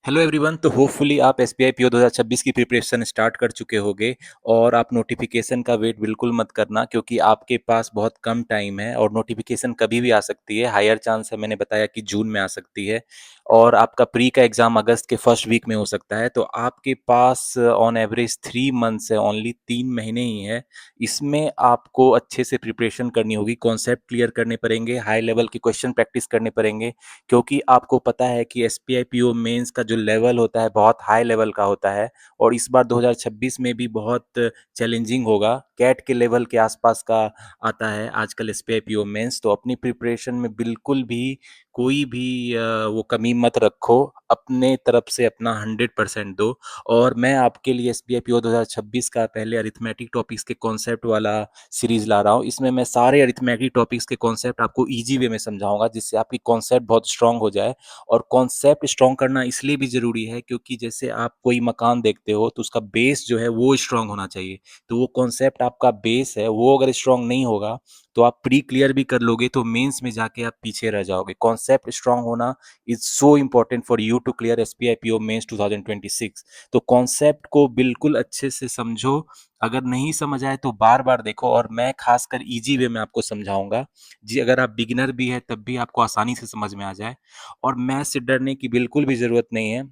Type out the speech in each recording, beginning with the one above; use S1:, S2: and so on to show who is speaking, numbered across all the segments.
S1: Hello everyone. तो hopefully आप SBI PO 2026 की प्रिपरेशन स्टार्ट कर चुके होंगे और आप नोटिफिकेशन का वेट बिल्कुल मत करना, क्योंकि आपके पास बहुत कम टाइम है और नोटिफिकेशन कभी भी आ सकती है। हायर चांस है, मैंने बताया कि जून में आ सकती है और आपका प्री का एग्ज़ाम अगस्त के फर्स्ट वीक में हो सकता है। तो आपके पास ऑन एवरेज 3 मंथ्स है, ओनली 3 महीने ही है। इसमें आपको अच्छे से प्रिपरेशन करनी होगी, कॉन्सेप्ट क्लियर करने पड़ेंगे, हाई लेवल के क्वेश्चन प्रैक्टिस करने पड़ेंगे, क्योंकि आपको पता है कि एसपीआई पीओ मेंस का जो लेवल होता है बहुत हाई लेवल का होता है और इस बार 2026 में भी बहुत चैलेंजिंग होगा। कैट के लेवल के आसपास का आता है आजकल एसपीआई पीओ मेंस। तो अपनी प्रिपरेशन में बिल्कुल भी कोई भी वो कमी मत रखो, अपने तरफ से अपना 100% दो। और मैं आपके लिए एसबीआई पीओ 2026 का पहले अरिथमेटिक टॉपिक्स के कॉन्सेप्ट वाला सीरीज ला रहा हूँ। इसमें मैं सारे अरिथमेटिक टॉपिक्स के कॉन्सेप्ट आपको इजी वे में समझाऊंगा, जिससे आपकी कॉन्सेप्ट बहुत स्ट्रांग हो जाए। और कॉन्सेप्ट स्ट्रांग करना इसलिए भी ज़रूरी है क्योंकि जैसे आप कोई मकान देखते हो तो उसका बेस जो है वो स्ट्रांग होना चाहिए। तो वो कॉन्सेप्ट आपका बेस है, वो अगर स्ट्रांग नहीं होगा तो आप प्री क्लियर भी कर लोगे तो मेंस में जाके आप पीछे रह जाओगे। कॉन्सेप्ट स्ट्रांग होना is so important for you to clear SBI PO mains 2026। तो कॉन्सेप्ट को बिल्कुल अच्छे से समझो। अगर नहीं समझ आए तो बार बार देखो, और मैं खासकर इजी वे में आपको समझाऊंगा जी। अगर आप बिगिनर भी है तब भी आपको आसानी से समझ में आ जाए। और मैथ से डरने की बिल्कुल भी ज़रूरत नहीं है।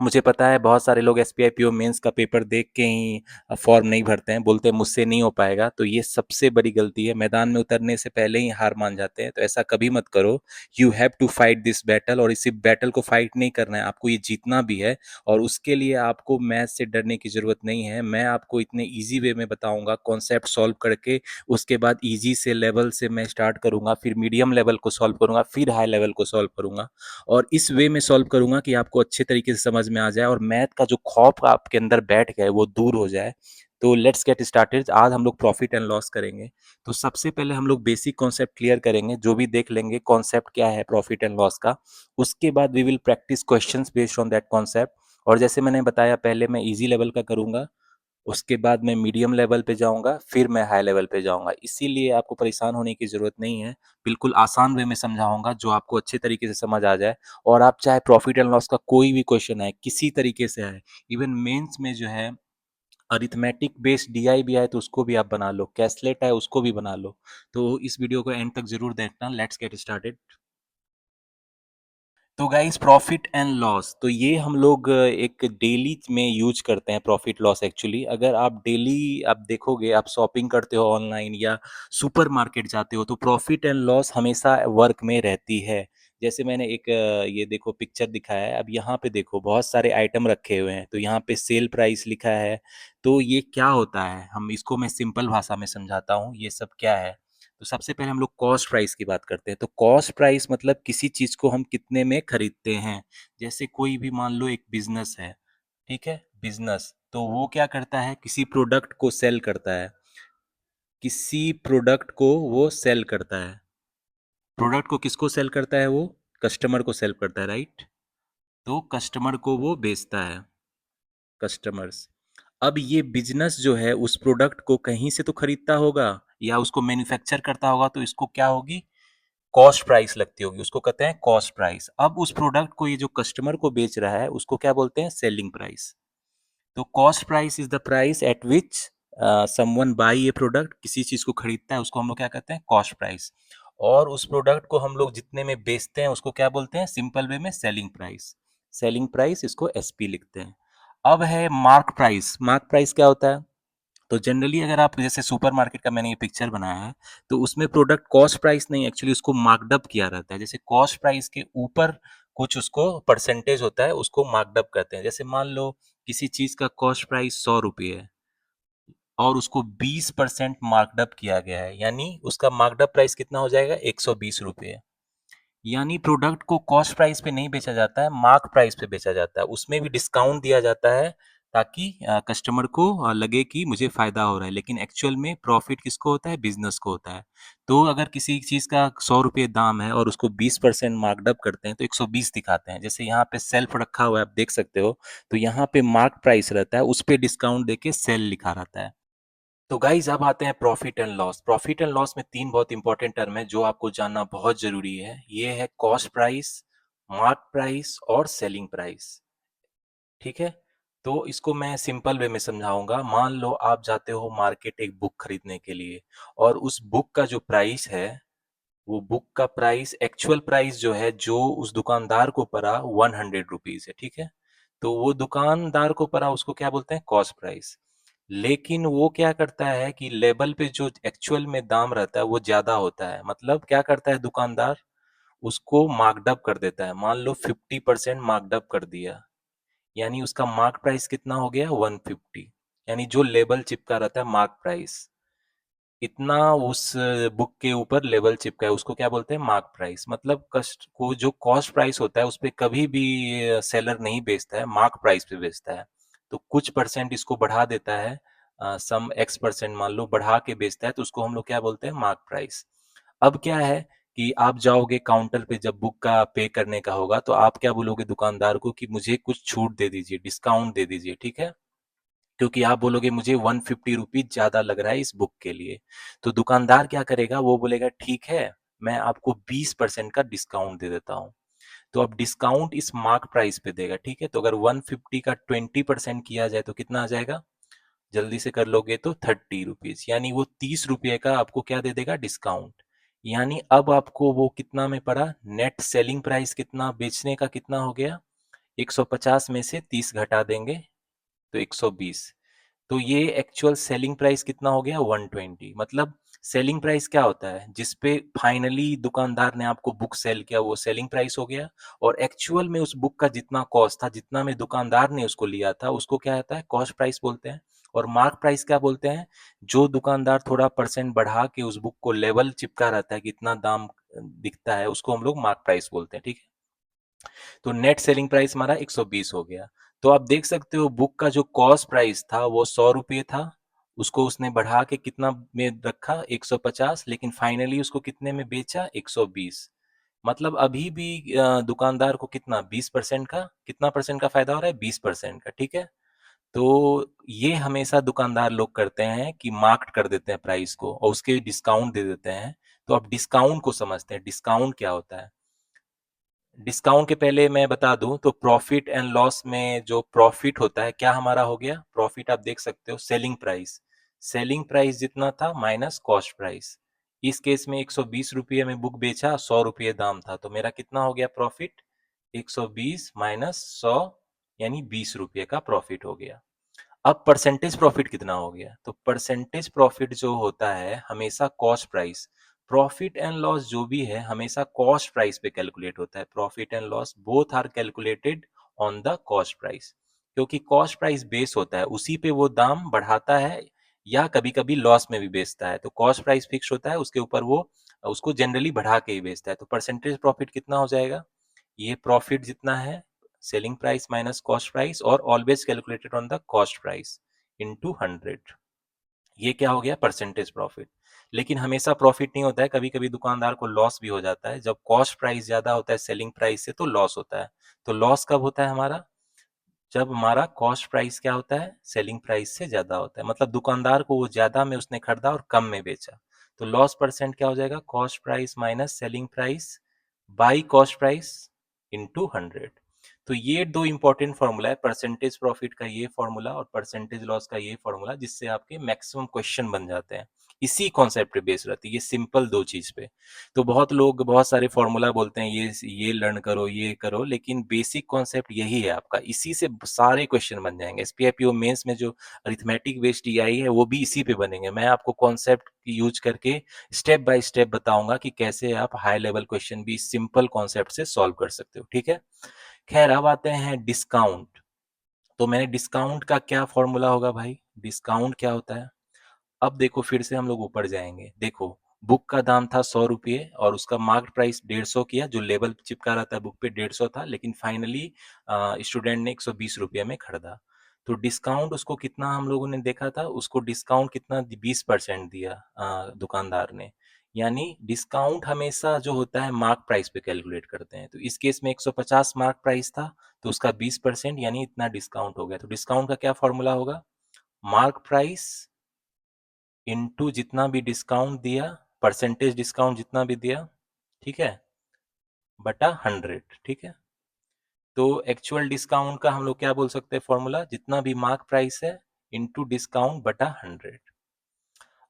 S1: मुझे पता है बहुत सारे लोग एसपीआई पीओ मेंस का पेपर देख के ही फॉर्म नहीं भरते हैं, बोलते हैं मुझसे नहीं हो पाएगा। तो ये सबसे बड़ी गलती है, मैदान में उतरने से पहले ही हार मान जाते हैं। तो ऐसा कभी मत करो। You have to fight this battle, और इसी बैटल को फाइट नहीं करना है, आपको ये जीतना भी है। और उसके लिए आपको मैथ से डरने की ज़रूरत नहीं है। मैं आपको इतने ईजी वे में बताऊंगा कॉन्सेप्ट सॉल्व करके। उसके बाद ईजी से लेवल से मैं स्टार्ट करूंगा, फिर मीडियम लेवल को सॉल्व करूंगा, फिर हाई लेवल को सॉल्व करूंगा। और इस वे में सॉल्व करूंगा कि आपको अच्छे तरीके से समझ में आ जाए और मैथ का जो खौफ आपके अंदर बैठ गया है वो दूर हो जाए। तो लेट्स गेट स्टार्टेड। आज हम लोग प्रॉफिट एंड लॉस करेंगे। तो सबसे पहले हम लोग बेसिक कॉन्सेप्ट क्लियर करेंगे, जो भी देख लेंगे कॉन्सेप्ट क्या है प्रॉफिट एंड लॉस का। उसके बाद we will practise questions based on that concept. और जैसे मैंने बताया, पहले मैं इजी लेवल का करूंगा, उसके बाद मैं मीडियम लेवल पे जाऊँगा, फिर मैं हाई लेवल पे जाऊँगा। इसीलिए आपको परेशान होने की ज़रूरत नहीं है। बिल्कुल आसान वे में समझाऊँगा जो आपको अच्छे तरीके से समझ आ जाए। और आप चाहे प्रॉफिट एंड लॉस का कोई भी क्वेश्चन आए, किसी तरीके से आए, इवन मेंस में जो है अरिथमेटिक बेस्ड डीआई भी आए तो उसको भी आप बना लो, कैसलेट आए उसको भी बना लो। तो इस वीडियो को एंड तक ज़रूर देखना। Let's get started. तो गाइस, प्रॉफिट एंड लॉस, तो ये हम लोग एक डेली में यूज करते हैं प्रॉफिट लॉस। एक्चुअली अगर आप डेली आप देखोगे, आप शॉपिंग करते हो ऑनलाइन या सुपरमार्केट जाते हो, तो प्रॉफिट एंड लॉस हमेशा वर्क में रहती है। जैसे मैंने एक ये देखो पिक्चर दिखाया है, अब यहाँ पे देखो बहुत सारे आइटम रखे हुए हैं, तो यहाँ पे सेल प्राइस लिखा है। तो ये क्या होता है, हम इसको मैं सिंपल भाषा में समझाता हूँ ये सब क्या है। तो सबसे पहले हम लोग कॉस्ट प्राइस की बात करते हैं। तो कॉस्ट प्राइस मतलब किसी चीज को हम कितने में खरीदते हैं। जैसे कोई भी मान लो एक बिजनेस है, ठीक है, बिजनेस तो वो क्या करता है, किसी प्रोडक्ट को सेल करता है, किसी प्रोडक्ट को वो सेल करता है। प्रोडक्ट को किसको सेल करता है, वो कस्टमर को सेल करता है, राइट। तो कस्टमर को वो बेचता है, कस्टमर्स। अब ये बिजनेस जो है उस प्रोडक्ट को कहीं से तो खरीदता होगा या उसको मैन्युफैक्चर करता होगा, तो इसको क्या होगी, कॉस्ट प्राइस लगती होगी, उसको कहते हैं कॉस्ट प्राइस। अब उस प्रोडक्ट को ये जो कस्टमर को बेच रहा है उसको क्या बोलते हैं, सेलिंग प्राइस। तो cost price is the price at which someone by ये प्रोडक्ट, किसी चीज को खरीदता है उसको हम लोग क्या कहते हैं, कॉस्ट प्राइस। और उस प्रोडक्ट को हम लोग जितने में बेचते हैं उसको क्या बोलते हैं, सिंपल वे में सेलिंग प्राइस। सेलिंग प्राइस, इसको एसपी लिखते हैं। अब है मार्क प्राइस। मार्क प्राइस क्या होता है, तो जनरली अगर आप जैसे सुपरमार्केट का मैंने ये पिक्चर बनाया है, तो उसमें प्रोडक्ट कॉस्ट प्राइस नहीं, एक्चुअली उसको मार्कडअप किया रहता है। जैसे कॉस्ट प्राइस के ऊपर कुछ उसको परसेंटेज होता है, उसको मार्कडअप कहते हैं। जैसे मान लो किसी चीज का कॉस्ट प्राइस 100 रुपये है और उसको 20% मार्कडअप किया गया है, यानी उसका मार्कडअप प्राइस कितना हो जाएगा, 120 रुपये। यानी प्रोडक्ट को कॉस्ट प्राइस पे नहीं बेचा जाता है, मार्क प्राइस पे बेचा जाता है। उसमें भी डिस्काउंट दिया जाता है ताकि कस्टमर को लगे कि मुझे फायदा हो रहा है, लेकिन एक्चुअल में प्रॉफिट किसको होता है, बिजनेस को होता है। तो अगर किसी चीज का 100 रुपये दाम है और उसको 20% मार्कडअप करते हैं तो 120 दिखाते हैं। जैसे यहाँ पे सेल्फ रखा हुआ है, आप देख सकते हो, तो यहाँ पे मार्क प्राइस रहता है, उस पे डिस्काउंट देके सेल लिखा रहता है। तो गाइज अब आते हैं profit and loss. Profit and loss में तीन बहुत इंपॉर्टेंट टर्म है जो आपको जानना बहुत जरूरी है। ये है कॉस्ट प्राइस, मार्क प्राइस और सेलिंग प्राइस। ठीक है? तो इसको मैं सिंपल वे में समझाऊँगा। मान लो आप जाते हो मार्केट एक बुक खरीदने के लिए और उस बुक का जो प्राइस है, वो बुक का प्राइस एक्चुअल प्राइस जो है, जो उस दुकानदार को पड़ा 100 रुपीज़ है, ठीक है? तो वो दुकानदार को पड़ा उसको क्या बोलते हैं? Cost price. लेकिन वो क्या करता है कि लेबल पे जो एक्चुअल में दाम रहता है वो ज़्यादा होता है। मतलब क्या करता है दुकानदार? उसको मार्कडअप कर देता है। मान लो 50% मार्कडअप कर दिया। यानी उसका मार्क प्राइस कितना हो गया? 150। यानी जो लेबल चिपका रहता है मार्क प्राइस, इतना उस बुक के ऊपर लेबल चिपका है, उसको क्या बोलते हैं? Mark price. मतलब कस्ट को जो कॉस्ट प्राइस होता है उस पे कभी भी सेलर नहीं बेचता है, मार्क प्राइस पे बेचता है। तो कुछ परसेंट इसको बढ़ा देता है, सम एक्स परसेंट मान लो बढ़ा के बेचता है, तो उसको हम लोग क्या बोलते हैं? Mark price. अब क्या है कि आप जाओगे काउंटर पे, जब बुक का पे करने का होगा तो आप क्या बोलोगे दुकानदार को कि मुझे कुछ छूट दे दीजिए, डिस्काउंट दे दीजिए, ठीक है? क्योंकि आप बोलोगे मुझे 150 रुपीज ज्यादा लग रहा है इस बुक के लिए। तो दुकानदार क्या करेगा? वो बोलेगा ठीक है, मैं आपको 20% का डिस्काउंट दे देता हूँ। तो अब डिस्काउंट इस मार्क प्राइस पे देगा, ठीक है? तो अगर 150 का 20% किया जाए तो कितना आ जाएगा? जल्दी से कर लोगे तो 30 रुपीज, यानी वो 30 रुपये का आपको क्या दे देगा? डिस्काउंट। यानी अब आपको वो कितना में पड़ा? नेट सेलिंग प्राइस कितना, बेचने का कितना हो गया? 150 में से 30 घटा देंगे तो 120। तो ये एक्चुअल सेलिंग प्राइस कितना हो गया? 120। मतलब सेलिंग प्राइस क्या होता है? जिस पे फाइनली दुकानदार ने आपको बुक सेल किया, वो सेलिंग प्राइस हो गया। और एक्चुअल में उस बुक का जितना कॉस्ट था, जितना में दुकानदार ने उसको लिया था, उसको क्या होता है? कॉस्ट प्राइस बोलते हैं। और मार्क प्राइस क्या बोलते हैं? जो दुकानदार थोड़ा परसेंट बढ़ा के उस बुक को लेवल चिपका रहता है कि इतना दाम दिखता है, उसको हम लोग मार्क प्राइस बोलते हैं, ठीक है? तो नेट सेलिंग प्राइस हमारा 120 हो गया। तो आप देख सकते हो बुक का जो कॉस्ट प्राइस था वो 100 रुपये था, उसको उसने बढ़ा के कितना में रखा? 150। लेकिन फाइनली उसको कितने में बेचा? 120। मतलब अभी भी दुकानदार को कितना? 20% का, कितना परसेंट का फायदा हो रहा है? 20% का, ठीक है? तो ये हमेशा दुकानदार लोग करते हैं कि मार्क कर देते हैं प्राइस को और उसके डिस्काउंट दे देते हैं। तो अब डिस्काउंट को समझते हैं, डिस्काउंट क्या होता है? डिस्काउंट के पहले मैं बता दूं तो प्रॉफिट एंड लॉस में जो प्रॉफिट होता है, क्या हमारा हो गया? प्रॉफिट आप देख सकते हो, सेलिंग प्राइस। सेलिंग प्राइस जितना था माइनस कॉस्ट प्राइस। इस केस में 120 रुपये में बुक बेचा, 100 रुपये दाम था, तो मेरा कितना हो गया प्रॉफिट? 120 माइनस 100, यानी 20 रुपये का प्रॉफिट हो गया। अब परसेंटेज प्रॉफिट कितना हो गया? तो परसेंटेज प्रॉफिट जो होता है हमेशा cost price, profit and loss जो भी है हमेशा कॉस्ट प्राइस पे कैलकुलेट होता है। Profit and loss both are calculated on the cost price, क्योंकि कॉस्ट प्राइस बेस होता है, उसी पे वो दाम बढ़ाता है या कभी कभी लॉस में भी बेचता है। तो कॉस्ट प्राइस फिक्स होता है, उसके ऊपर वो उसको जनरली बढ़ा के ही बेचता है। तो परसेंटेज प्रॉफिट कितना हो जाएगा? ये प्रॉफिट जितना है, selling price minus cost price, और always calculated on the cost price into 100। ये क्या हो गया? Percentage profit. लेकिन हमेशा प्रॉफिट नहीं होता है, कभी कभी दुकानदार को लॉस भी हो जाता है। जब कॉस्ट प्राइस ज्यादा होता है सेलिंग प्राइस से तो लॉस होता है। तो लॉस कब होता है हमारा? जब हमारा कॉस्ट प्राइस क्या होता है? सेलिंग प्राइस से ज्यादा होता है। मतलब दुकानदार को वो ज्यादा में उसने खरीदा और कम में बेचा। तो लॉस परसेंट क्या हो जाएगा? Cost price minus selling price by cost price into 100। तो ये दो इंपॉर्टेंट फॉर्मूला है, परसेंटेज प्रॉफिट का ये फॉर्मूला और परसेंटेज लॉस का ये फॉर्मूला, जिससे आपके मैक्सिमम क्वेश्चन बन जाते हैं। इसी कॉन्सेप्ट पे बेस रहती है ये सिंपल दो चीज पे। तो बहुत लोग बहुत सारे फॉर्मूला बोलते हैं, ये लर्न करो, ये करो, लेकिन बेसिक कॉन्सेप्ट यही है आपका, इसी से सारे क्वेश्चन बन जाएंगे। एसपीआईपीओ मेंस में जो अरिथमेटिक बेस्ड टीआई है वो भी इसी पे बनेंगे। मैं आपको कॉन्सेप्ट यूज करके स्टेप बाय स्टेप बताऊंगा कि कैसे आप हाई लेवल क्वेश्चन भी सिंपल कॉन्सेप्ट से सॉल्व कर सकते हो, ठीक है? खैर अब आते हैं डिस्काउंट। तो मैंने डिस्काउंट का क्या फॉर्मूला होगा भाई? डिस्काउंट क्या होता है? अब देखो फिर से हम लोग ऊपर जाएंगे। देखो बुक का दाम था 100 रुपये और उसका मार्क प्राइस 150 किया, जो लेबल चिपका रहता है बुक पे 150 था, लेकिन फाइनली स्टूडेंट ने 120 रुपये में खरीदा। तो डिस्काउंट उसको कितना हम लोगों ने देखा था? उसको डिस्काउंट कितना? 20% दिया दुकानदार ने। यानी डिस्काउंट हमेशा जो होता है मार्क प्राइस पे कैलकुलेट करते हैं। तो इस केस में 150 मार्क प्राइस था, तो उसका 20% यानी इतना डिस्काउंट हो गया। तो डिस्काउंट का क्या फॉर्मूला होगा? मार्क प्राइस इनटू जितना भी डिस्काउंट दिया, परसेंटेज डिस्काउंट जितना भी दिया, ठीक है, बटा 100, ठीक है? तो एक्चुअल डिस्काउंट का हम लोग क्या बोल सकते हैं फॉर्मूला, जितना भी मार्क प्राइस है इंटू डिस्काउंट बटा 100।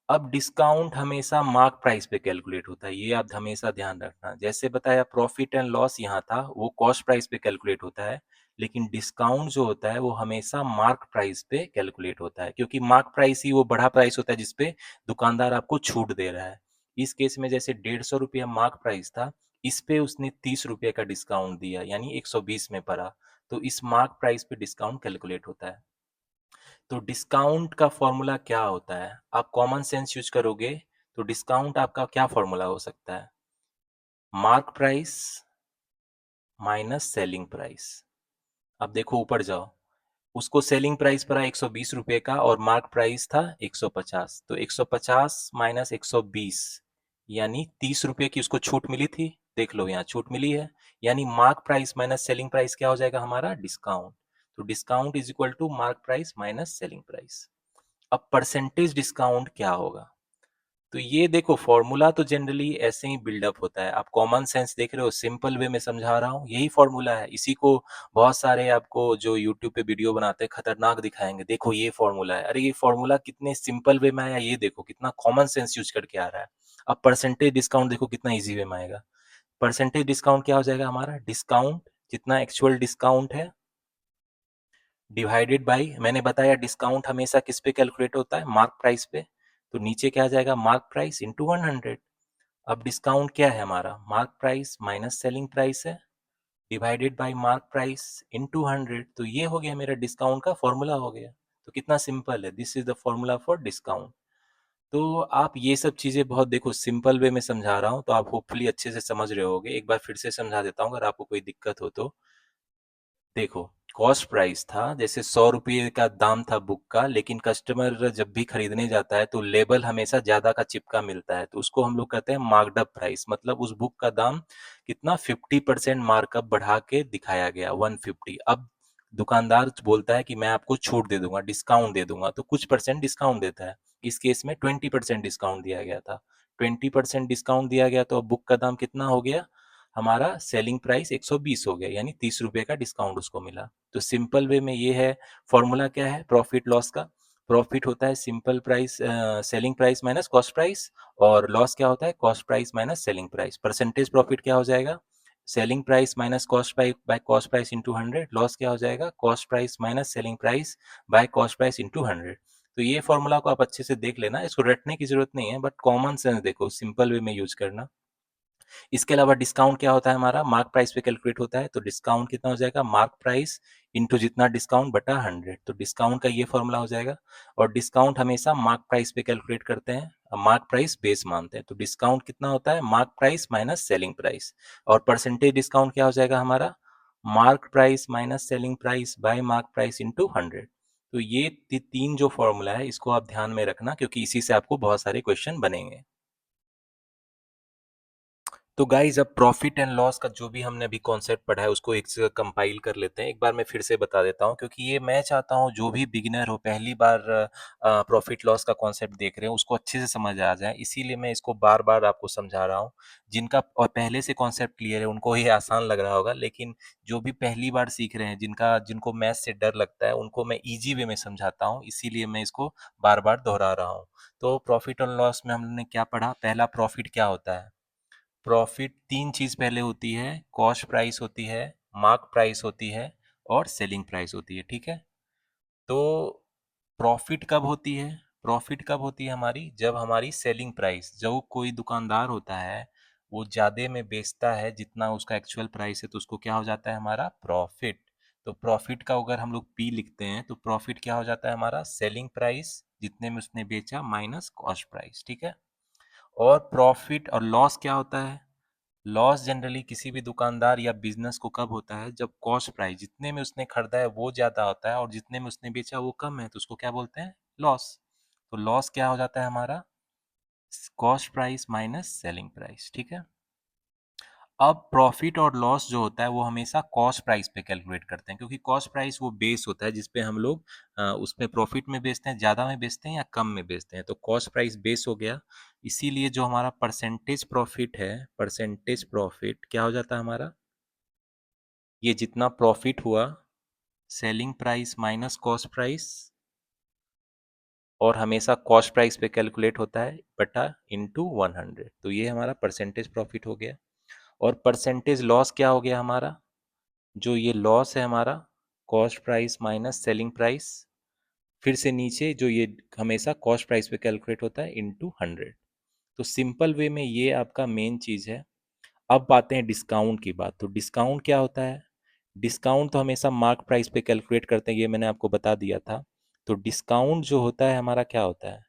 S1: अब डिस्काउंट हमेशा मार्क प्राइस पे कैलकुलेट होता है, ये आप हमेशा ध्यान रखना। जैसे बताया प्रॉफिट एंड लॉस यहाँ था वो कॉस्ट प्राइस पे कैलकुलेट होता है, लेकिन डिस्काउंट जो होता है वो हमेशा मार्क प्राइस पे कैलकुलेट होता है, क्योंकि मार्क प्राइस ही वो बड़ा प्राइस होता है जिसपे दुकानदार आपको छूट दे रहा है। इस केस में जैसे 150 रुपया मार्क प्राइस था, इस पे उसने 30 रुपये का डिस्काउंट दिया, यानी 120 में पड़ा, तो इस मार्क प्राइस पे डिस्काउंट कैलकुलेट होता है। तो डिस्काउंट का फॉर्मूला क्या होता है, आप कॉमन सेंस यूज करोगे तो डिस्काउंट आपका क्या फॉर्मूला हो सकता है, mark price minus selling price. अब देखो ऊपर जाओ, उसको सेलिंग प्राइस पड़ा 120 रुपए का और मार्क प्राइस था 150, तो 150 माइनस 120 यानी 30 रुपए की उसको छूट मिली थी, देख लो यहाँ छूट मिली है, यानी mark price minus selling price क्या हो जाएगा हमारा, डिस्काउंट। तो discount is equal to mark price minus selling price. अब परसेंटेज डिस्काउंट क्या होगा, तो ये देखो फॉर्मूला तो जनरली ऐसे ही बिल्डअप होता है, आप कॉमन सेंस देख रहे हो, सिंपल वे में समझा रहा हूँ, यही फॉर्मूला है। इसी को बहुत सारे आपको जो यूट्यूब पे वीडियो बनाते हैं खतरनाक दिखाएंगे, देखो ये फॉर्मूला है, अरे ये फॉर्मूला कितने सिंपल वे में आया, ये देखो कितना कॉमन सेंस यूज करके आ रहा है। अब परसेंटेज डिस्काउंट देखो कितना ईजी वे में आएगा। परसेंटेज डिस्काउंट क्या हो जाएगा हमारा, डिस्काउंट जितना एक्चुअल डिस्काउंट है डिवाइडेड बाई, मैंने बताया डिस्काउंट हमेशा किस पे कैलकुलेट होता है, मार्क प्राइस पे, तो नीचे क्या आ जाएगा मार्क प्राइस इंटू 100। अब डिस्काउंट क्या है हमारा, mark price minus selling price है divided by mark price into 100, तो ये हो गया मेरा डिस्काउंट का फॉर्मूला हो गया। तो कितना सिंपल है, this is the formula for discount. तो आप ये सब चीजें बहुत देखो सिंपल वे में समझा रहा हूँ, तो आप होपफुली अच्छे से समझ रहे होगे। एक बार फिर से समझा देता हूँ अगर आपको कोई दिक्कत हो तो। देखो कॉस्ट प्राइस था, जैसे 100 रुपये का दाम था बुक का, लेकिन कस्टमर जब भी खरीदने जाता है तो लेबल हमेशा ज्यादा का चिपका मिलता है, तो उसको हम लोग कहते हैं मार्कड अप प्राइस, मतलब उस बुक का दाम कितना 50% मार्कअप बढ़ा के दिखाया गया 150। अब दुकानदार बोलता है कि मैं आपको छूट दे दूंगा, डिस्काउंट दे दूंगा, तो कुछ परसेंट डिस्काउंट देता है। इस केस में 20% डिस्काउंट दिया गया था, 20% डिस्काउंट दिया गया, तो अब बुक का दाम कितना हो गया हमारा, सेलिंग प्राइस 120 हो गया, यानी 30 रुपए का डिस्काउंट उसको मिला। तो सिंपल वे में ये है फॉर्मूला, क्या है प्रॉफिट लॉस का, प्रॉफिट होता है simple price selling price minus cost price, और लॉस क्या होता है cost price minus selling price. Percentage profit क्या हो जाएगा, selling price minus cost price by cost price into 100, loss क्या हो जाएगा cost price minus selling price by cost price into 100। तो ये फॉर्मूला को आप अच्छे से देख लेना, इसको रटने की जरूरत नहीं है, बट कॉमन सेंस देखो सिंपल वे में यूज करना। इसके अलावा डिस्काउंट क्या होता है हमारा, मार्क प्राइस पे कैलकुलेट होता है, तो डिस्काउंट कितना हो जाएगा मार्क प्राइस इंटू जितना डिस्काउंट बटा 100, तो डिस्काउंट का ये फॉर्मूला हो जाएगा। और डिस्काउंट हमेशा मार्क प्राइस पे कैलकुलेट करते हैं, मार्क प्राइस बेस मानते हैं, तो डिस्काउंट कितना होता है mark price minus selling price. और परसेंटेज डिस्काउंट क्या हो जाएगा हमारा, mark price minus selling price by mark price into 100। तो ये तीन जो फॉर्मूला है इसको आप ध्यान में रखना, क्योंकि इसी से आपको बहुत सारे क्वेश्चन बनेंगे। तो गाइज अब प्रॉफिट एंड लॉस का जो भी हमने अभी कॉन्सेप्ट पढ़ा है उसको एक से कंपाइल कर लेते हैं। एक बार मैं फिर से बता देता हूँ, क्योंकि ये मैं चाहता हूँ जो भी बिगिनर हो पहली बार प्रॉफिट लॉस का कॉन्सेप्ट देख रहे हो उसको अच्छे से समझ आ जाए, इसीलिए मैं इसको बार बार आपको समझा रहा हूँ। जिनका और पहले से कॉन्सेप्ट क्लियर है उनको ये आसान लग रहा होगा, लेकिन जो भी पहली बार सीख रहे हैं जिनको मैथ से डर लगता है उनको मैं ईजी वे में समझाता हूँ, इसीलिए मैं इसको बार बार दोहरा रहा हूँ। तो प्रॉफिट और लॉस में हमने क्या पढ़ा, पहला प्रॉफिट क्या होता है, प्रॉफिट तीन चीज पहले होती है, कॉस्ट प्राइस होती है, मार्क प्राइस होती है, और सेलिंग प्राइस होती है, ठीक है। तो प्रॉफिट कब होती है, प्रॉफिट कब होती है हमारी, जब हमारी सेलिंग प्राइस, जब कोई दुकानदार होता है वो ज्यादा में बेचता है जितना उसका एक्चुअल प्राइस है, तो उसको क्या हो जाता है हमारा प्रॉफिट। तो प्रॉफिट का अगर हम लोग पी लिखते हैं तो प्रॉफिट क्या हो जाता है हमारा, सेलिंग प्राइस जितने में उसने बेचा माइनस कॉस्ट प्राइस, ठीक है। और प्रॉफिट और लॉस क्या होता है, लॉस जनरली किसी भी दुकानदार या बिजनेस को कब होता है, जब कॉस्ट प्राइस जितने में उसने खरीदा है वो ज्यादा होता है और जितने में उसने बेचा वो कम है, तो उसको क्या बोलते हैं लॉस। तो लॉस क्या हो जाता है हमारा, cost price minus selling price, ठीक है। अब प्रॉफिट और लॉस जो होता है वो हमेशा कॉस्ट प्राइस पे कैलकुलेट करते हैं, क्योंकि कॉस्ट प्राइस वो बेस होता है जिसपे हम लोग उसमें प्रॉफिट में बेचते हैं, ज़्यादा में बेचते हैं या कम में बेचते हैं, तो कॉस्ट प्राइस बेस हो गया। इसीलिए जो हमारा परसेंटेज प्रॉफिट है, परसेंटेज प्रॉफिट क्या हो जाता है हमारा, ये जितना प्रॉफिट हुआ selling price minus cost price, और हमेशा कॉस्ट प्राइस पे कैलकुलेट होता है बटा इंटू 100। तो ये हमारा परसेंटेज प्रॉफिट हो गया। और परसेंटेज लॉस क्या हो गया हमारा, जो ये लॉस है हमारा cost price minus selling price, फिर से नीचे जो ये हमेशा कॉस्ट प्राइस पे कैलकुलेट होता है इंटू 100। तो सिंपल वे में ये आपका मेन चीज़ है। अब आते हैं डिस्काउंट की बात। तो डिस्काउंट क्या होता है, डिस्काउंट तो हमेशा मार्क प्राइस पे कैलकुलेट करते हैं, ये मैंने आपको बता दिया था। तो डिस्काउंट जो होता है हमारा क्या होता है,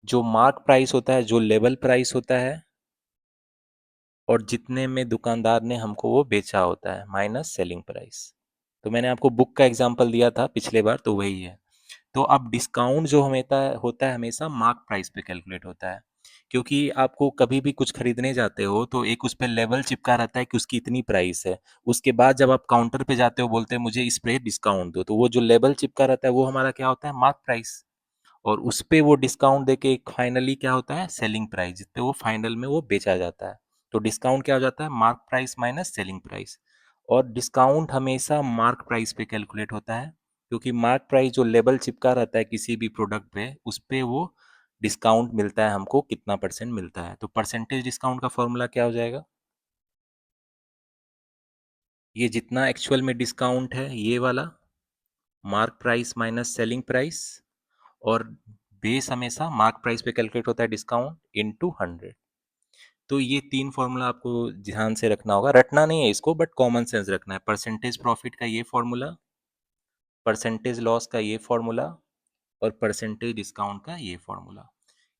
S1: जो मार्क प्राइस होता है, जो लेवल प्राइस होता है, और जितने में दुकानदार ने हमको वो बेचा होता है माइनस सेलिंग प्राइस। तो मैंने आपको बुक का एग्जांपल दिया था पिछले बार, तो वही है। तो अब डिस्काउंट जो हमेशा होता है हमेशा मार्क प्राइस पे कैलकुलेट होता है, क्योंकि आपको कभी भी कुछ खरीदने जाते हो तो एक उस पे लेवल चिपका रहता है कि उसकी इतनी प्राइस है। उसके बाद जब आप काउंटर पे जाते हो बोलते हैं मुझे इस पे डिस्काउंट दो, तो वो जो लेवल चिपका रहता है वो हमारा क्या होता है, मार्क प्राइस। और उस पे वो डिस्काउंट देके एक फाइनली क्या होता है, सेलिंग प्राइस, जिस पे वो फाइनल में वो बेचा जाता है। तो डिस्काउंट क्या हो जाता है, mark price minus selling price. और डिस्काउंट हमेशा मार्क प्राइस पे कैलकुलेट होता है, क्योंकि मार्क प्राइस जो लेबल चिपका रहता है किसी भी प्रोडक्ट पे, उस पे वो डिस्काउंट मिलता है हमको, कितना परसेंट मिलता है। तो परसेंटेज डिस्काउंट का फॉर्मूला क्या हो जाएगा, ये जितना एक्चुअल में डिस्काउंट है ये वाला mark price minus selling price, और बेस हमेशा मार्क प्राइस पे कैलकुलेट होता है डिस्काउंट इनटू 100। तो ये तीन फॉर्मूला आपको ध्यान से रखना होगा, रटना नहीं है इसको बट कॉमन सेंस रखना है। परसेंटेज प्रॉफिट का ये फॉर्मूला, परसेंटेज लॉस का ये फॉर्मूला, और परसेंटेज डिस्काउंट का ये फॉर्मूला।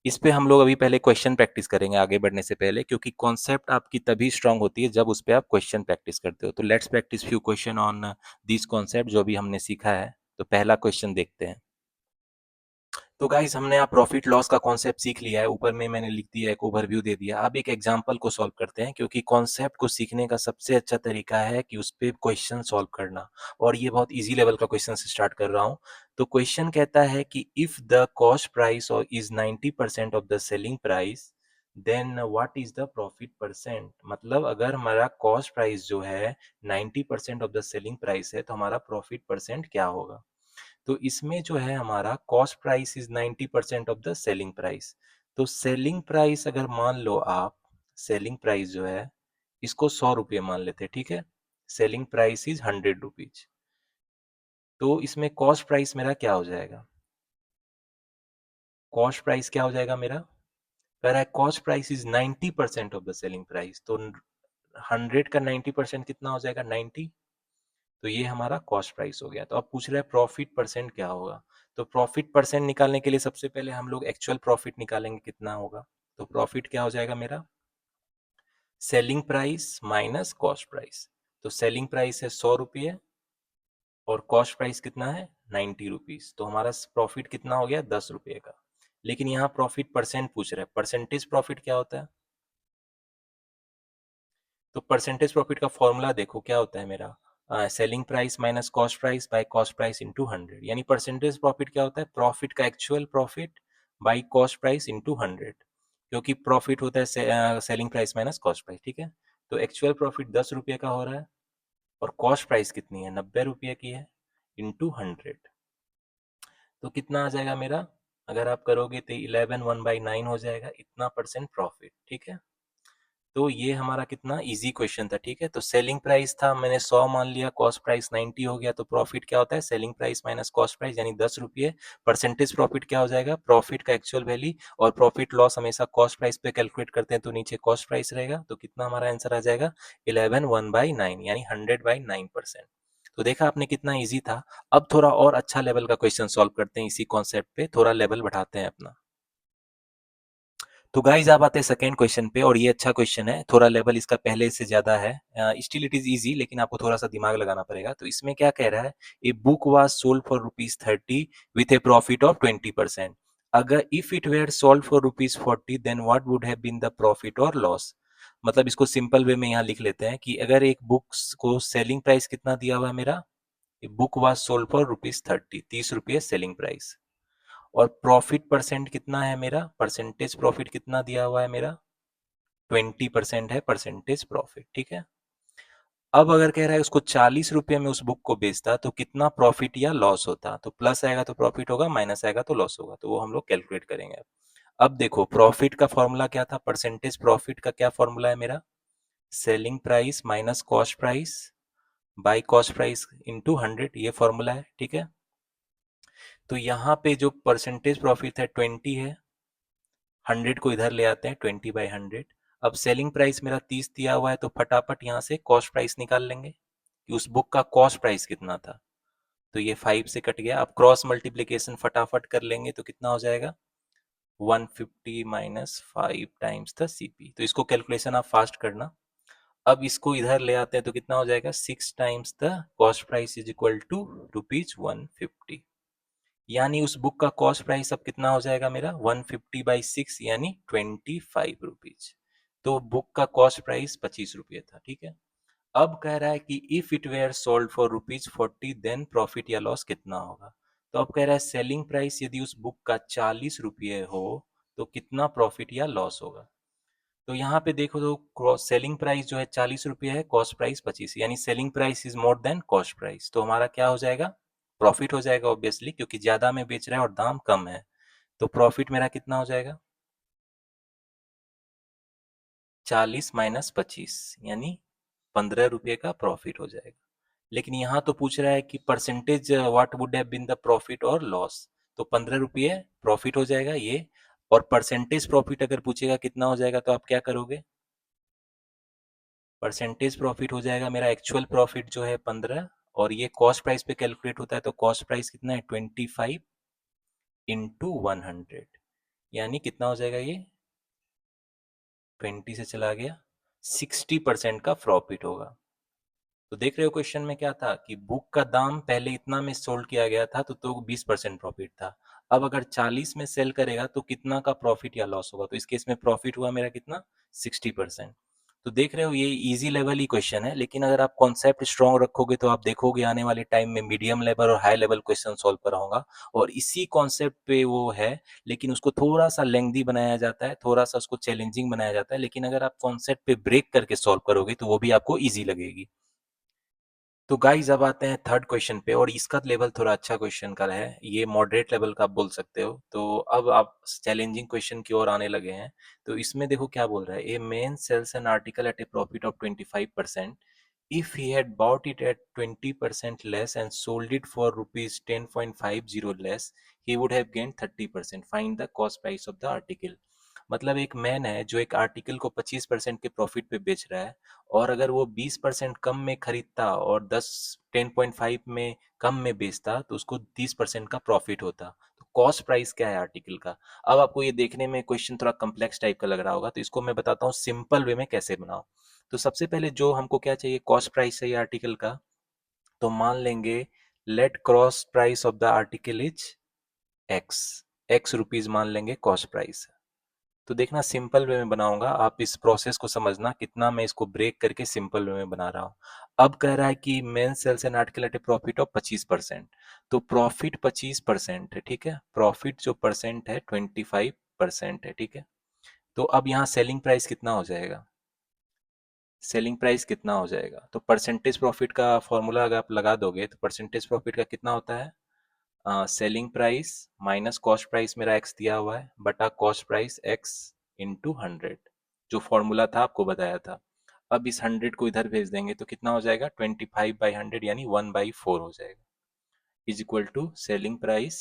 S1: इस पे हम लोग अभी पहले क्वेश्चन प्रैक्टिस करेंगे आगे बढ़ने से पहले, क्योंकि कॉन्सेप्ट आपकी तभी स्ट्रांग होती है जब उस पे आप क्वेश्चन प्रैक्टिस करते हो। तो let's practice few question on this concept जो भी हमने सीखा है। तो पहला क्वेश्चन देखते हैं। तो गाइस हमने आप प्रॉफिट लॉस का कॉन्सेप्ट सीख लिया है, ऊपर में मैंने लिख दिया, एक ओवरव्यू दे दिया। अब एक एग्जांपल को सॉल्व करते हैं, क्योंकि कॉन्सेप्ट को सीखने का सबसे अच्छा तरीका है कि उस पे क्वेश्चन सॉल्व करना। और ये बहुत इजी लेवल का क्वेश्चन से स्टार्ट कर रहा हूँ। तो क्वेश्चन कहता है कि if the cost price is 90% of the selling price, then what is the profit percent. मतलब अगर हमारा कॉस्ट प्राइस जो है 90% ऑफ द सेलिंग प्राइस है, तो हमारा प्रॉफिट परसेंट क्या होगा। तो इसमें जो है हमारा cost price is 90% of the selling price. तो सेलिंग प्राइस अगर मान लो आप, सेलिंग प्राइस जो है इसको 100 रुपये मान लेते हैं, ठीक है। Selling price is 100 rupees. तो इसमें कॉस्ट प्राइस मेरा क्या हो जाएगा, कॉस्ट प्राइस क्या हो जाएगा मेरा, कह रहा है cost price is 90% of the selling price. तो 100 का 90% कितना हो जाएगा, 90। तो ये हमारा कॉस्ट प्राइस हो गया। तो अब पूछ रहा है प्रॉफिट परसेंट क्या होगा। तो प्रॉफिट परसेंट निकालने के लिए सबसे पहले हम लोग एक्चुअल प्रॉफिट निकालेंगे कितना होगा। तो प्रॉफिट क्या हो जाएगा मेरा, selling price minus cost price. तो सेलिंग प्राइस है 100 रुपये और कॉस्ट प्राइस कितना है 90 रुपीज। तो हमारा प्रॉफिट कितना हो गया 10 रुपये का। लेकिन यहाँ प्रॉफिट परसेंट पूछ रहा है, परसेंटेज प्रॉफिट क्या होता है। तो परसेंटेज प्रॉफिट का फॉर्मूला देखो क्या होता है मेरा, selling price minus cost price by cost price into 100। यानी परसेंटेज प्रॉफिट क्या होता है, प्रॉफिट का actual profit by cost price into 100। क्योंकि प्रॉफिट होता है selling price minus cost price, ठीक है। तो एक्चुअल प्रॉफिट 10 रुपये का हो रहा है, और कॉस्ट प्राइस कितनी है 90 रुपये की है, इंटू 100। तो कितना आ जाएगा मेरा, अगर आप करोगे तो 11/1/9 हो जाएगा, इतना परसेंट प्रॉफिट, ठीक है। तो ये हमारा कितना इजी क्वेश्चन था, ठीक है। तो सेलिंग प्राइस था मैंने 100 मान लिया, कॉस्ट प्राइस 90 हो गया। तो प्रॉफिट क्या होता है, selling price minus cost price यानी 10 रुपये। परसेंटेज प्रॉफिट क्या हो जाएगा, प्रॉफिट का एक्चुअल वैल्यू। और प्रॉफिट लॉस हमेशा कॉस्ट प्राइस पे कैलकुलेट करते हैं, तो नीचे कॉस्ट प्राइस रहेगा। तो कितना हमारा आंसर आ जाएगा 11/1/9 यानी 100/9%। तो देखा आपने कितना इजी था। अब थोड़ा और अच्छा लेवल का क्वेश्चन सॉल्व करते हैं, इसी कॉन्सेप्ट पे थोड़ा लेवल बढ़ाते हैं अपना। तो गाइज आप आते हैं सेकेंड क्वेश्चन पे, और ये अच्छा क्वेश्चन है, थोड़ा लेवल इसका पहले से ज्यादा है। स्टिल इट इज इजी, लेकिन आपको थोड़ा सा दिमाग लगाना पड़ेगा। तो इसमें क्या कह रहा है, a book was sold for ₹30 with a profit of 20%। अगर if it were sold for ₹40, then what would have been the profit और लॉस। मतलब इसको सिंपल वे में यहाँ लिख लेते हैं कि अगर एक बुक्स को सेलिंग प्राइस कितना दिया हुआ है मेरा, बुक वाज सोल्ड फॉर ₹30, 30 रुपये सेलिंग प्राइस, और प्रॉफिट परसेंट कितना है मेरा, परसेंटेज प्रॉफिट कितना दिया हुआ है मेरा 20% है परसेंटेज प्रॉफिट, ठीक है। अब अगर कह रहा है उसको 40 रुपये में उस बुक को बेचता तो कितना प्रॉफिट या लॉस होता, तो प्लस आएगा तो प्रॉफिट होगा, माइनस आएगा तो लॉस होगा, तो वो हम लोग कैलकुलेट करेंगे। अब देखो प्रॉफिट का फॉर्मूला क्या था, परसेंटेज प्रॉफिट का क्या फॉर्मूला है मेरा, selling price minus cost price by cost price into 100, ये फॉर्मूला है, ठीक है। तो यहाँ पे जो परसेंटेज प्रॉफिट है 20 है, 100 को इधर ले आते हैं, 20/100। अब सेलिंग प्राइस मेरा 30 दिया हुआ है, तो फटाफट यहाँ से कॉस्ट प्राइस निकाल लेंगे कि उस बुक का कॉस्ट प्राइस कितना था, तो ये 5 से कट गया। अब क्रॉस मल्टीप्लीकेशन फटाफट कर लेंगे तो कितना हो जाएगा, 150 माइनस 5 टाइम्स द सीपी, तो इसको कैलकुलेशन आप फास्ट करना। अब इसको इधर ले आते हैं तो कितना हो जाएगा, 6 times the cost price is equal to ₹150, यानी उस बुक का कॉस्ट प्राइस अब कितना हो जाएगा मेरा, 150/6 यानी ₹25। तो बुक का कॉस्ट प्राइस ₹25 था, ठीक है। अब कह रहा है कि if it were sold for ₹40 then profit या लॉस कितना होगा। तो अब कह रहा है सेलिंग प्राइस यदि उस बुक का ₹40 हो तो कितना प्रॉफिट या लॉस होगा। तो यहाँ पे देखो तो क्रॉस सेलिंग प्राइस जो है ₹40 है, कॉस्ट प्राइस 25, यानी selling price is more than cost price, तो हमारा क्या हो जाएगा, प्रॉफिट हो जाएगा ऑब्वियसली, क्योंकि ज्यादा में बेच रहा है और दाम कम है। तो प्रॉफिट मेरा कितना हो जाएगा, 40 माइनस 25 यानी ₹15 का प्रॉफिट हो जाएगा। लेकिन यहाँ तो पूछ रहा है कि percentage what would have been the profit और लॉस, तो ₹15 प्रॉफिट हो जाएगा ये। और परसेंटेज प्रॉफिट अगर पूछेगा कितना हो जाएगा तो आप क्या करोगे, परसेंटेज प्रॉफिट हो जाएगा मेरा एक्चुअल प्रॉफिट जो है 15, और ये कॉस्ट प्राइस पे कैलकुलेट होता है, तो कॉस्ट प्राइस कितना है 25 इंटू 100, यानी कितना हो जाएगा ये, 20 से चला गया, 60% का प्रॉफिट होगा। तो देख रहे हो क्वेश्चन में क्या था कि बुक का दाम पहले इतना में सोल्ड किया गया था तो 20% प्रॉफिट था। अब अगर 40 में सेल करेगा तो कितना का प्रॉफिट या लॉस होगा, तो इस केस में प्रॉफिट हुआ मेरा कितना, 60%। तो देख रहे हो ये इजी लेवल ही क्वेश्चन है, लेकिन अगर आप कॉन्सेप्ट स्ट्रॉन्ग रखोगे तो आप देखोगे आने वाले टाइम में मीडियम लेवल और हाई लेवल क्वेश्चन सॉल्व कराऊंगा, और इसी कॉन्सेप्ट पे वो है, लेकिन उसको थोड़ा सा लेंथी बनाया जाता है, थोड़ा सा उसको चैलेंजिंग बनाया जाता है, लेकिन अगर आप कॉन्सेप्ट पे ब्रेक करके सॉल्व करोगे तो वो भी आपको ईजी लगेगी। तो गाइज अब आते हैं थर्ड क्वेश्चन पे, और इसका लेवल थोड़ा अच्छा क्वेश्चन का है, ये मॉडरेट लेवल का आप बोल सकते हो। तो अब आप चैलेंजिंग क्वेश्चन की ओर आने लगे हैं। तो इसमें देखो क्या बोल रहा है, a man sells an article at a profit of 25%, if he had bought it at 20% less and sold it for rupees 10.50 less, he would have gained 30%, find the cost price of the article। मतलब एक man है जो एक article को 25% के profit पे बेच रहा है, और अगर वो 20% कम में खरीदता और 10 में कम में बेचता तो उसको 30% का प्रॉफिट होता। तो कॉस्ट प्राइस क्या है आर्टिकल का। अब आपको ये देखने में क्वेश्चन थोड़ा कम्प्लेक्स टाइप का लग रहा होगा, तो इसको मैं बताता हूँ सिंपल वे में कैसे बनाओ। तो सबसे पहले जो हमको क्या चाहिए, कॉस्ट प्राइस चाहिए आर्टिकल का। तो मान लेंगे let cross price of the article is X, X rupees मान लेंगे कॉस्ट प्राइस। तो देखना सिंपल वे में बनाऊंगा, आप इस प्रोसेस को समझना कितना मैं इसको ब्रेक करके सिंपल वे में बना रहा हूँ। अब कह रहा है कि man sells an article at a profit of 25%, तो प्रॉफिट 25% है, ठीक है, प्रॉफिट जो परसेंट है 25% है, ठीक है। तो अब यहाँ सेलिंग प्राइस कितना हो जाएगा, सेलिंग प्राइस कितना हो जाएगा, तो परसेंटेज प्रॉफिट का फॉर्मूला अगर आप लगा दोगे तो परसेंटेज प्रॉफिट का कितना होता है, selling price minus cost price मेरा एक्स दिया हुआ है बटा कॉस्ट प्राइस एक्स इंटू 100, जो फॉर्मूला था आपको बताया था। अब इस 100 को इधर भेज देंगे तो कितना हो जाएगा, 25/100 यानी 1/4 हो जाएगा, is equal to selling price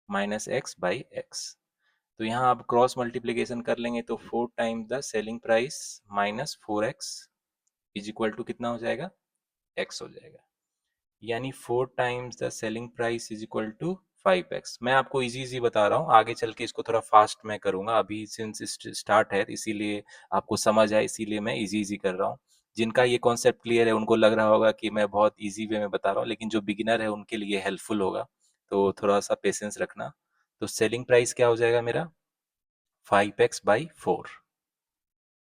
S1: minus X by X. तो यहाँ आप क्रॉस मल्टीप्लीकेशन कर लेंगे तो 4 times the selling price minus 4x is equal to कितना हो जाएगा, x हो जाएगा, यानी 4 times the selling price is equal to 5x। मैं आपको इजी इजी बता रहा हूँ, आगे चल के इसको थोड़ा फास्ट मैं करूंगा, अभी सिंस स्टार्ट है इसीलिए आपको समझ आए, इसीलिए मैं इजी इजी कर रहा हूँ। जिनका ये कॉन्सेप्ट क्लियर है उनको लग रहा होगा कि मैं बहुत इजी वे में बता रहा हूँ, लेकिन जो बिगिनर है उनके लिए हेल्पफुल होगा, तो थोड़ा सा पेशेंस रखना। तो सेलिंग प्राइस क्या हो जाएगा मेरा, 5x/4,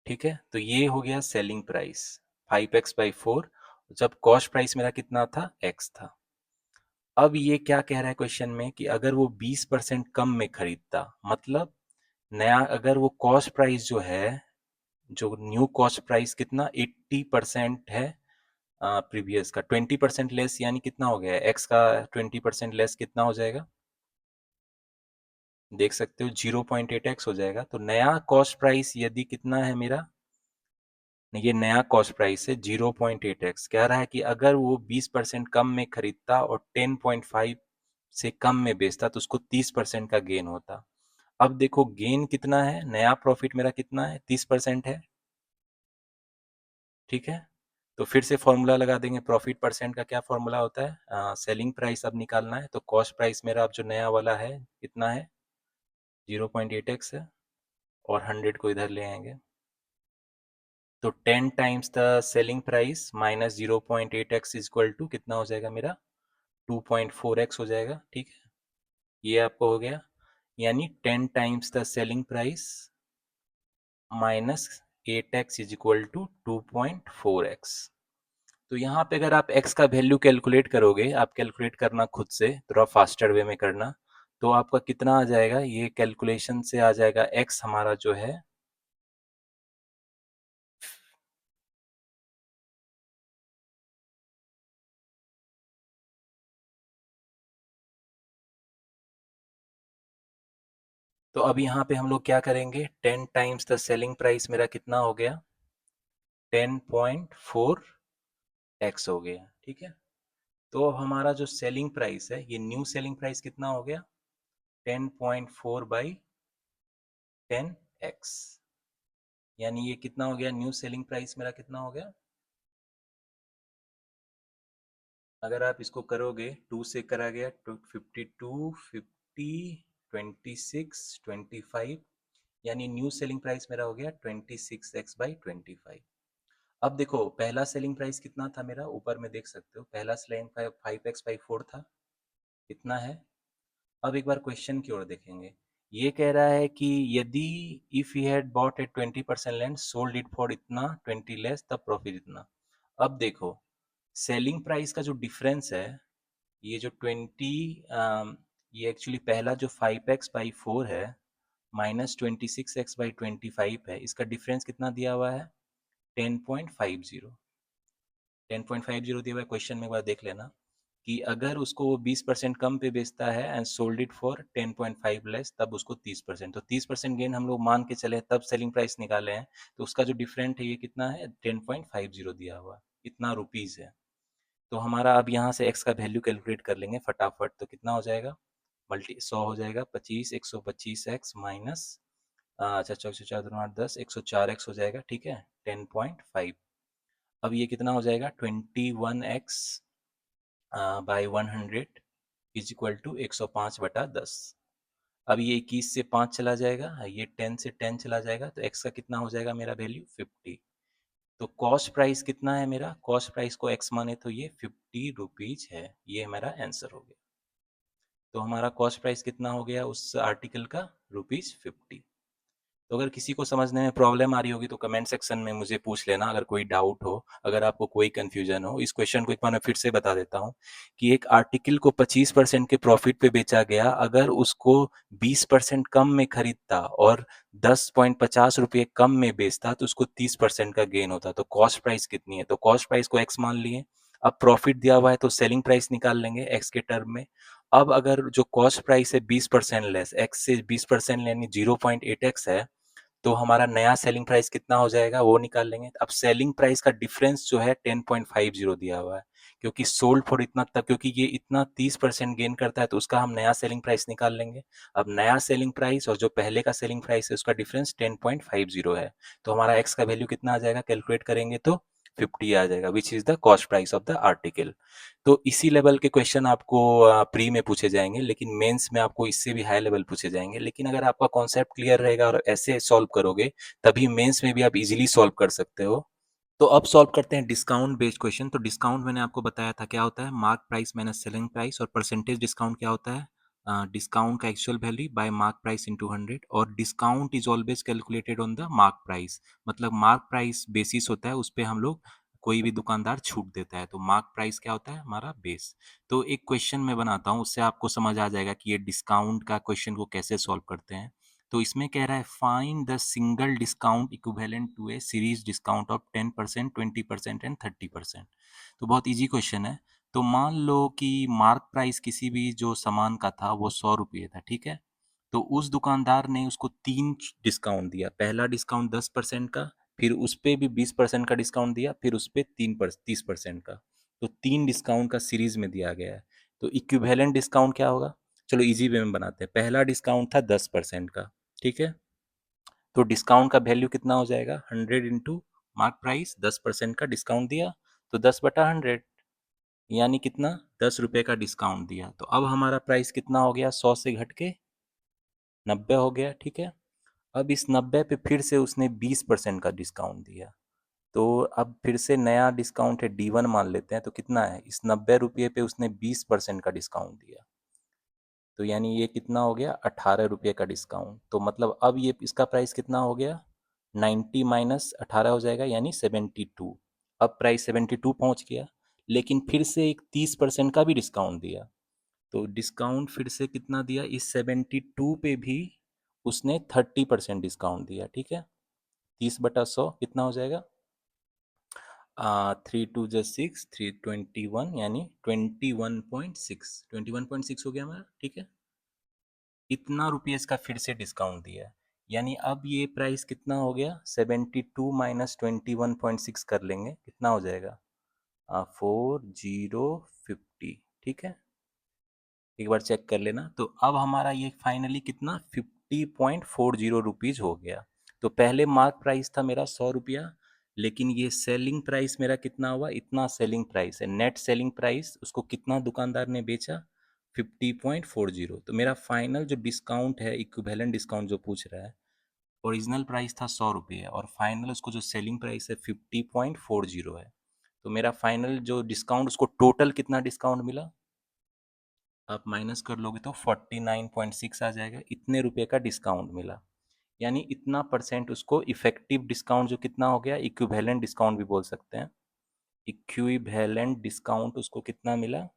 S1: ठीक है। तो ये हो गया सेलिंग प्राइस 5x/4, जब कॉस्ट प्राइस मेरा कितना था, x था। अब ये क्या कह रहा है क्वेश्चन में कि अगर वो 20% कम में खरीदता, मतलब नया अगर वो कॉस्ट प्राइस जो है जो न्यू कॉस्ट प्राइस कितना 80% है प्रीवियस का, 20% लेस यानी कितना हो गया है, एक्स का 20% लेस कितना हो जाएगा, देख सकते हो 0.8x हो जाएगा। तो नया कॉस्ट प्राइस यदि कितना है मेरा, ये नया कॉस्ट प्राइस है 0.8x, कह रहा है कि अगर वो 20% कम में खरीदता और 10.5 से कम में बेचता तो उसको 30% का गेन होता। अब देखो गेन कितना है, नया प्रॉफिट मेरा कितना है, 30% है, ठीक है। तो फिर से फॉर्मूला लगा देंगे, प्रॉफिट परसेंट का क्या फॉर्मूला होता है, सेलिंग प्राइस अब निकालना है, तो कॉस्ट प्राइस मेरा अब जो नया वाला है कितना है, 0.8x है, और 100 को इधर ले आएंगे, तो 10 times the selling price minus 0.8x equal to कितना हो जाएगा मेरा, 2.4x हो जाएगा, ठीक है। ये आपको हो गया, यानी 10 times the selling price minus 8x is equal to 2.4x। तो यहाँ पे अगर आप x का वैल्यू कैलकुलेट करोगे, आप कैलकुलेट करना खुद से, थोड़ा फास्टर वे में करना, तो आपका कितना आ जाएगा, ये कैलकुलेशन से आ जाएगा x हमारा जो है, तो अब यहाँ पे हम लोग क्या करेंगे, 10 टाइम्स द सेलिंग प्राइस मेरा कितना हो गया, 10.4x हो गया, ठीक है। तो अब हमारा जो सेलिंग प्राइस है, ये न्यू सेलिंग प्राइस कितना हो गया, 10.4 बाई 10x, यानी ये कितना हो गया, न्यू सेलिंग प्राइस मेरा कितना हो गया, अगर आप इसको करोगे 2 से करा गया तो 52, 50, 26, 25, यानी न्यू सेलिंग प्राइस मेरा हो गया 26x बाई 25। अब देखो पहला सेलिंग प्राइस कितना था मेरा, ऊपर में देख सकते हो, पहला सेलिंग 5x/4 था, कितना है। अब एक बार क्वेश्चन की ओर देखेंगे, ये कह रहा है कि यदि if he had bought at 20% land sold it for इतना 20 लेस तब प्रॉफिट इतना। अब देखो सेलिंग प्राइस का जो डिफरेंस है, ये जो 20, ये एक्चुअली पहला जो 5x/4 है माइनस 26x/25 है, इसका डिफरेंस कितना दिया हुआ है, 10.50। 10.50 दिया हुआ है क्वेश्चन में, एक बार देख लेना कि अगर उसको वो 20% कम पे बेचता है and sold it for 10.5 less तब उसको 30%, तो 30% गेन हम लोग मान के चले तब सेलिंग प्राइस निकाले हैं, तो उसका जो डिफरेंट है ये कितना है, 10.50 दिया हुआ है, इतना रुपीज है। तो हमारा अब यहाँ से x का वैल्यू कैलकुलेट कर लेंगे फटाफट, तो कितना हो जाएगा, मल्टी 100 हो जाएगा, 25 125x माइनस, अच्छा 4 4 8 10, 104x हो जाएगा, ठीक है, 10.5। अब ये कितना हो जाएगा, 21x by 100 is equal to 105/10। अब ये 21 से 5 चला जाएगा, ये 10 से 10 चला जाएगा, तो x का कितना हो जाएगा मेरा वैल्यू 50। तो कॉस्ट प्राइस कितना है मेरा, कॉस्ट प्राइस को x माने तो ये 50 रुपीज है, ये हमारा आंसर हो गया। तो हमारा कॉस्ट प्राइस कितना हो गया उस आर्टिकल का, ₹50। तो अगर किसी को समझने में प्रॉब्लम आ रही होगी तो कमेंट सेक्शन में मुझे पूछ लेना, अगर कोई डाउट हो, अगर आपको कोई कंफ्यूजन हो। इस क्वेश्चन को एक बार मैं फिर से बता देता हूँ कि एक आर्टिकल को 25% के प्रॉफिट पे बेचा गया, अगर उसको 20% कम में खरीदता और 10.50 रुपये कम में बेचता तो उसको 30% का गेन होता। तो कॉस्ट प्राइस कितनी है, तो कॉस्ट प्राइस को एक्स मान लिए, अब प्रॉफिट दिया हुआ है तो सेलिंग प्राइस निकाल लेंगे एक्स के टर्म में। अब अगर जो कॉस्ट प्राइस है 20% लेस, एक्स से 20% यानी 0.8x है, तो हमारा नया सेलिंग प्राइस कितना हो जाएगा वो निकाल लेंगे। अब सेलिंग प्राइस का डिफरेंस जो है 10.50 दिया हुआ है, क्योंकि सोल्ड फॉर इतना, तब क्योंकि ये इतना 30% गेन करता है तो उसका हम नया सेलिंग प्राइस निकाल लेंगे। अब नया सेलिंग प्राइस और जो पहले का सेलिंग प्राइस है उसका डिफरेंस 10.50 है, तो हमारा एक्स का वैल्यू कितना आ जाएगा, कैलकुलेट करेंगे तो 50 आ जाएगा, which is the cost price of the article. तो इसी लेवल के क्वेश्चन आपको प्री में पूछे जाएंगे, लेकिन मेंस में आपको इससे भी हाई लेवल पूछे जाएंगे। लेकिन अगर आपका कॉन्सेप्ट क्लियर रहेगा और ऐसे सॉल्व करोगे तभी मेंस में भी आप इजीली सॉल्व कर सकते हो। तो अब सॉल्व करते हैं डिस्काउंट बेस्ड क्वेश्चन। तो डिस्काउंट मैंने आपको बताया था क्या होता है, mark price minus selling price, और परसेंटेज डिस्काउंट क्या होता है, डिस्काउंट का actual value by mark price into 100, और discount is always calculated on the mark price, मतलब मार्क प्राइस बेसिस होता है, उस पे हम लोग कोई भी दुकानदार छूट देता है, तो मार्क प्राइस क्या होता है हमारा बेस। तो एक क्वेश्चन मैं बनाता हूँ, उससे आपको समझ आ जाएगा कि ये डिस्काउंट का क्वेश्चन को कैसे सॉल्व करते हैं। तो इसमें कह रहा है find the single discount equivalent to a series discount of 10%, 20% and 30%। तो बहुत इजी क्वेश्चन है। तो मान लो कि मार्क प्राइस किसी भी जो सामान का था वो 100 रुपये था, ठीक है। तो उस दुकानदार ने उसको तीन डिस्काउंट दिया। पहला डिस्काउंट 10% का, फिर उस पे भी 20% का डिस्काउंट दिया, फिर उस पे 30% का। तो तीन डिस्काउंट का सीरीज में दिया गया है। तो इक्विवेलेंट डिस्काउंट क्या होगा? चलो इजी वे में बनाते हैं। पहला डिस्काउंट था 10% का, ठीक है। तो डिस्काउंट का वैल्यू कितना हो जाएगा? 100 इंटू मार्क प्राइस। 10% का डिस्काउंट दिया तो 10/100, यानी कितना? 10 रुपये का डिस्काउंट दिया। तो अब हमारा प्राइस कितना हो गया? 100 से घट के 90 हो गया, ठीक है। अब इस 90 पे फिर से उसने 20% का डिस्काउंट दिया। तो अब फिर से नया डिस्काउंट है, D1 मान लेते हैं। तो कितना है? इस 90 रुपये पे उसने 20% का डिस्काउंट दिया। तो यानी ये कितना हो गया? 18 रुपये का डिस्काउंट। तो मतलब अब ये इसका प्राइस कितना हो गया? 90 माइनस 18 हो जाएगा, यानी 72। अब प्राइस 72 पहुंच गया। लेकिन फिर से एक 30% का भी डिस्काउंट दिया। तो डिस्काउंट फिर से कितना दिया? इस 72 पे भी उसने 30% डिस्काउंट दिया, ठीक है। 30/100 कितना हो जाएगा? 3 2 6, 321, यानी 21.6 हो गया हमारा, ठीक है। इतना रुपये इसका फिर से डिस्काउंट दिया है। यानी अब ये प्राइस कितना हो गया? 72 माइनस 21.6 कर लेंगे, कितना हो जाएगा? 4050, ठीक है। एक बार चेक कर लेना। तो अब हमारा ये फाइनली कितना? 50.40 रुपीज़ हो गया। तो पहले मार्क प्राइस था मेरा 100 रुपया, लेकिन ये सेलिंग प्राइस मेरा कितना हुआ? इतना सेलिंग प्राइस है। नेट सेलिंग प्राइस उसको कितना दुकानदार ने बेचा? 50.40। तो मेरा फाइनल जो डिस्काउंट है, इक्विवेलेंट डिस्काउंट जो पूछ रहा है, ओरिजिनल प्राइस था 100 रुपये और फाइनल उसको जो सेलिंग प्राइस है 50.40 है। तो मेरा फाइनल जो डिस्काउंट, उसको टोटल कितना डिस्काउंट मिला? आप माइनस कर लोगे तो 49.6 आ जाएगा। इतने रुपए का डिस्काउंट मिला। यानी इतना परसेंट उसको इफेक्टिव डिस्काउंट जो कितना हो गया? इक्विवेलेंट डिस्काउंट भी बोल सकते हैं। इक्विवेलेंट डिस्काउंट उसको कितना मिला?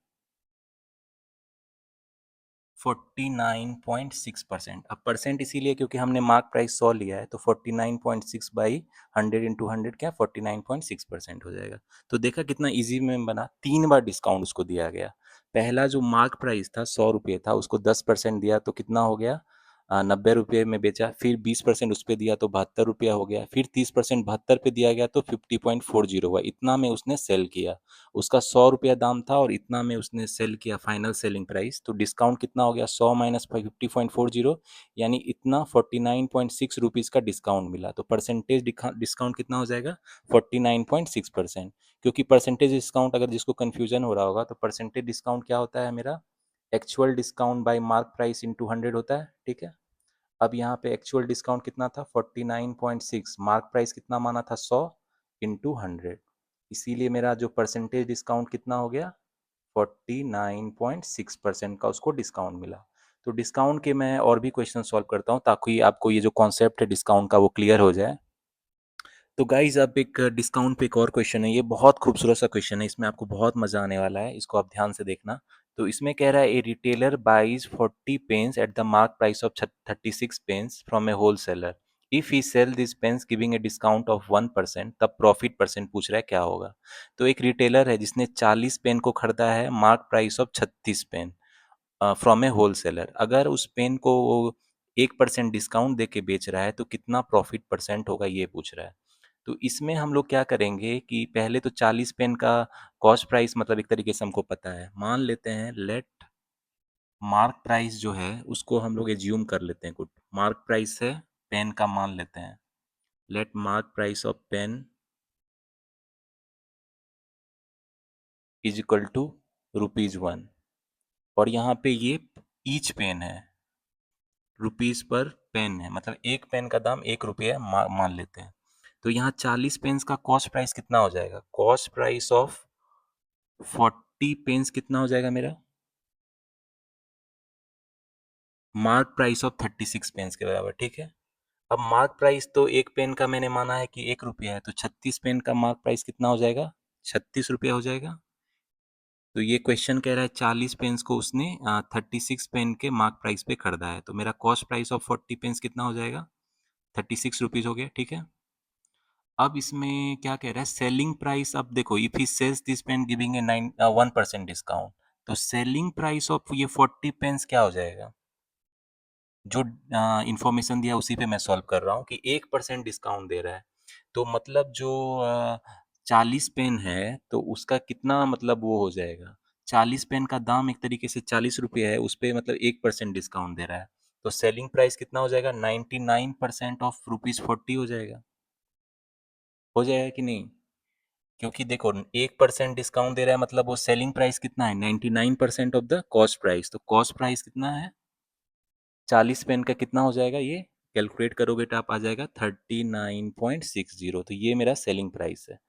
S1: 49.6%। अब परसेंट इसीलिए क्योंकि हमने मार्क प्राइस 100 लिया है, तो 49.6 बाई 100 इंटू 100 क्या? 49.6% हो जाएगा। तो देखा कितना इजी में बना। 3 बार डिस्काउंट उसको दिया गया। पहला जो मार्क प्राइस था 100 रुपये था, उसको 10% दिया तो कितना हो गया? 90 रुपये में बेचा। फिर 20% उस पर दिया तो 72 रुपया हो गया। फिर 30% 72 पे दिया गया तो 50.40 हुआ। इतना में उसने सेल किया। उसका 100 रुपया दाम था और इतना में उसने सेल किया, फाइनल सेलिंग प्राइस। तो डिस्काउंट कितना हो गया? 100 माइनस 50.40, यानी इतना 49.6 रुपीज़ का डिस्काउंट मिला। तो परसेंटेज डिस्काउंट कितना हो जाएगा? 49.6%। क्योंकि परसेंटेज डिस्काउंट, अगर जिसको कन्फ्यूजन हो रहा होगा, तो परसेंटेज डिस्काउंट क्या होता है मेरा? Actual discount bye mark price into 100 होता है, ठीक है। अब यहाँ पे एक्चुअल डिस्काउंट कितना था? 49.6। मार्क प्राइस कितना माना था? 100 इंटू 100। इसीलिए मेरा जो परसेंटेज डिस्काउंट कितना हो गया? 49.6% का उसको डिस्काउंट मिला। तो डिस्काउंट के मैं और भी क्वेश्चन सॉल्व करता हूँ ताकि आपको ये जो कॉन्सेप्ट है डिस्काउंट का वो क्लियर हो जाए। तो गाइज अब एक डिस्काउंट पे एक और क्वेश्चन है। ये बहुत खूबसूरत सा क्वेश्चन है, इसमें आपको बहुत मजा आने वाला है। इसको आप ध्यान से देखना। तो इसमें कह रहा है a retailer buys 40 pens at the mark price of 36 pens from a wholesaler. If he sell this pens giving a discount of 1%, तब प्रॉफिट परसेंट पूछ रहा है क्या होगा। तो एक रिटेलर है जिसने 40 पेन को खरीदा है mark price of 36 pen from a wholesaler. अगर उस पेन को वो 1% डिस्काउंट दे के बेच रहा है तो कितना प्रॉफिट परसेंट होगा, ये पूछ रहा है। तो इसमें हम लोग क्या करेंगे कि पहले तो 40 पेन का कॉस्ट प्राइस मतलब एक तरीके से हमको पता है। मान लेते हैं लेट मार्क प्राइस जो है उसको हम लोग एज्यूम कर लेते हैं। कुछ मार्क प्राइस है पेन का, मान लेते हैं। Let mark price of pen is equal to ₹1। और यहाँ पे ये ईच पेन है, रुपीज पर पेन है, मतलब एक पेन का दाम 1 रुपये मान लेते हैं। तो यहाँ 40 पेन्स का कॉस्ट प्राइस कितना हो जाएगा? कॉस्ट प्राइस ऑफ 40 पेन्स कितना हो जाएगा मेरा? मार्क प्राइस ऑफ 36 पेन्स के बराबर, ठीक है। अब मार्क प्राइस तो एक पेन का मैंने माना है कि 1 रुपया है, तो 36 पेन का मार्क प्राइस कितना हो जाएगा? 36 रुपया हो जाएगा। तो ये क्वेश्चन कह रहा है 40 पेन्स को उसने 36 पेन के मार्क प्राइस पे खरीदा है, तो मेरा कॉस्ट प्राइस ऑफ 40 पेन्स कितना हो जाएगा? 36 रुपीज हो गया, ठीक है। अब इसमें क्या कह रहा है, सेलिंग प्राइस। अब देखो, if he sells this pen giving a 1% discount, तो सेलिंग प्राइस ऑफ ये 40 पेन्स क्या हो जाएगा? जो इंफॉर्मेशन दिया उसी पे मैं सॉल्व कर रहा हूँ कि 1% डिस्काउंट दे रहा है, तो मतलब जो 40 पेन है तो उसका कितना मतलब वो हो जाएगा? 40 पेन का दाम एक तरीके से 40 रुपये है, उस पे मतलब 1% डिस्काउंट दे रहा है, तो सेलिंग प्राइस कितना हो जाएगा? 99% ऑफ ₹40 हो जाएगा। हो जाएगा कि नहीं? क्योंकि देखो, 1% डिस्काउंट दे रहा है, मतलब वो सेलिंग प्राइस कितना है? 99% ऑफ द कॉस्ट प्राइस, तो कॉस्ट प्राइस कितना है? 40 पेन का कितना हो जाएगा? ये कैलकुलेट करोगे तो आप आ जाएगा 39.60, तो ये मेरा सेलिंग प्राइस है।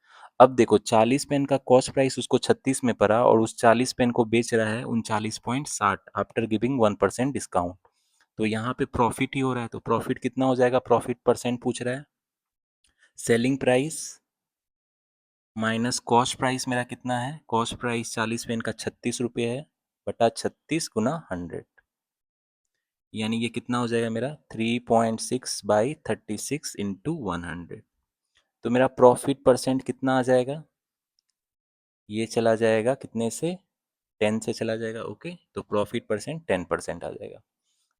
S1: अब देखो, 40 पेन का कॉस्ट प्राइस उसको 36 में पड़ा और उस 40 पेन को बेच रहा है 39.60 आफ्टर गिविंग 1% डिस्काउंट, तो यहाँ पे प्रॉफिट ही हो रहा है, तो प्रॉफिट कितना हो जाएगा? प्रॉफिट परसेंट पूछ रहा है, selling price minus cost price मेरा कितना है? कॉस्ट प्राइस 40 पेन का 36 रुपये है, बटा 36 × 100, यानी ये कितना हो जाएगा मेरा? 3.6/36 इंटू 100, तो मेरा प्रॉफिट परसेंट कितना आ जाएगा? ये चला जाएगा कितने से? 10 से चला जाएगा, ओके, तो प्रॉफिट परसेंट 10% आ जाएगा।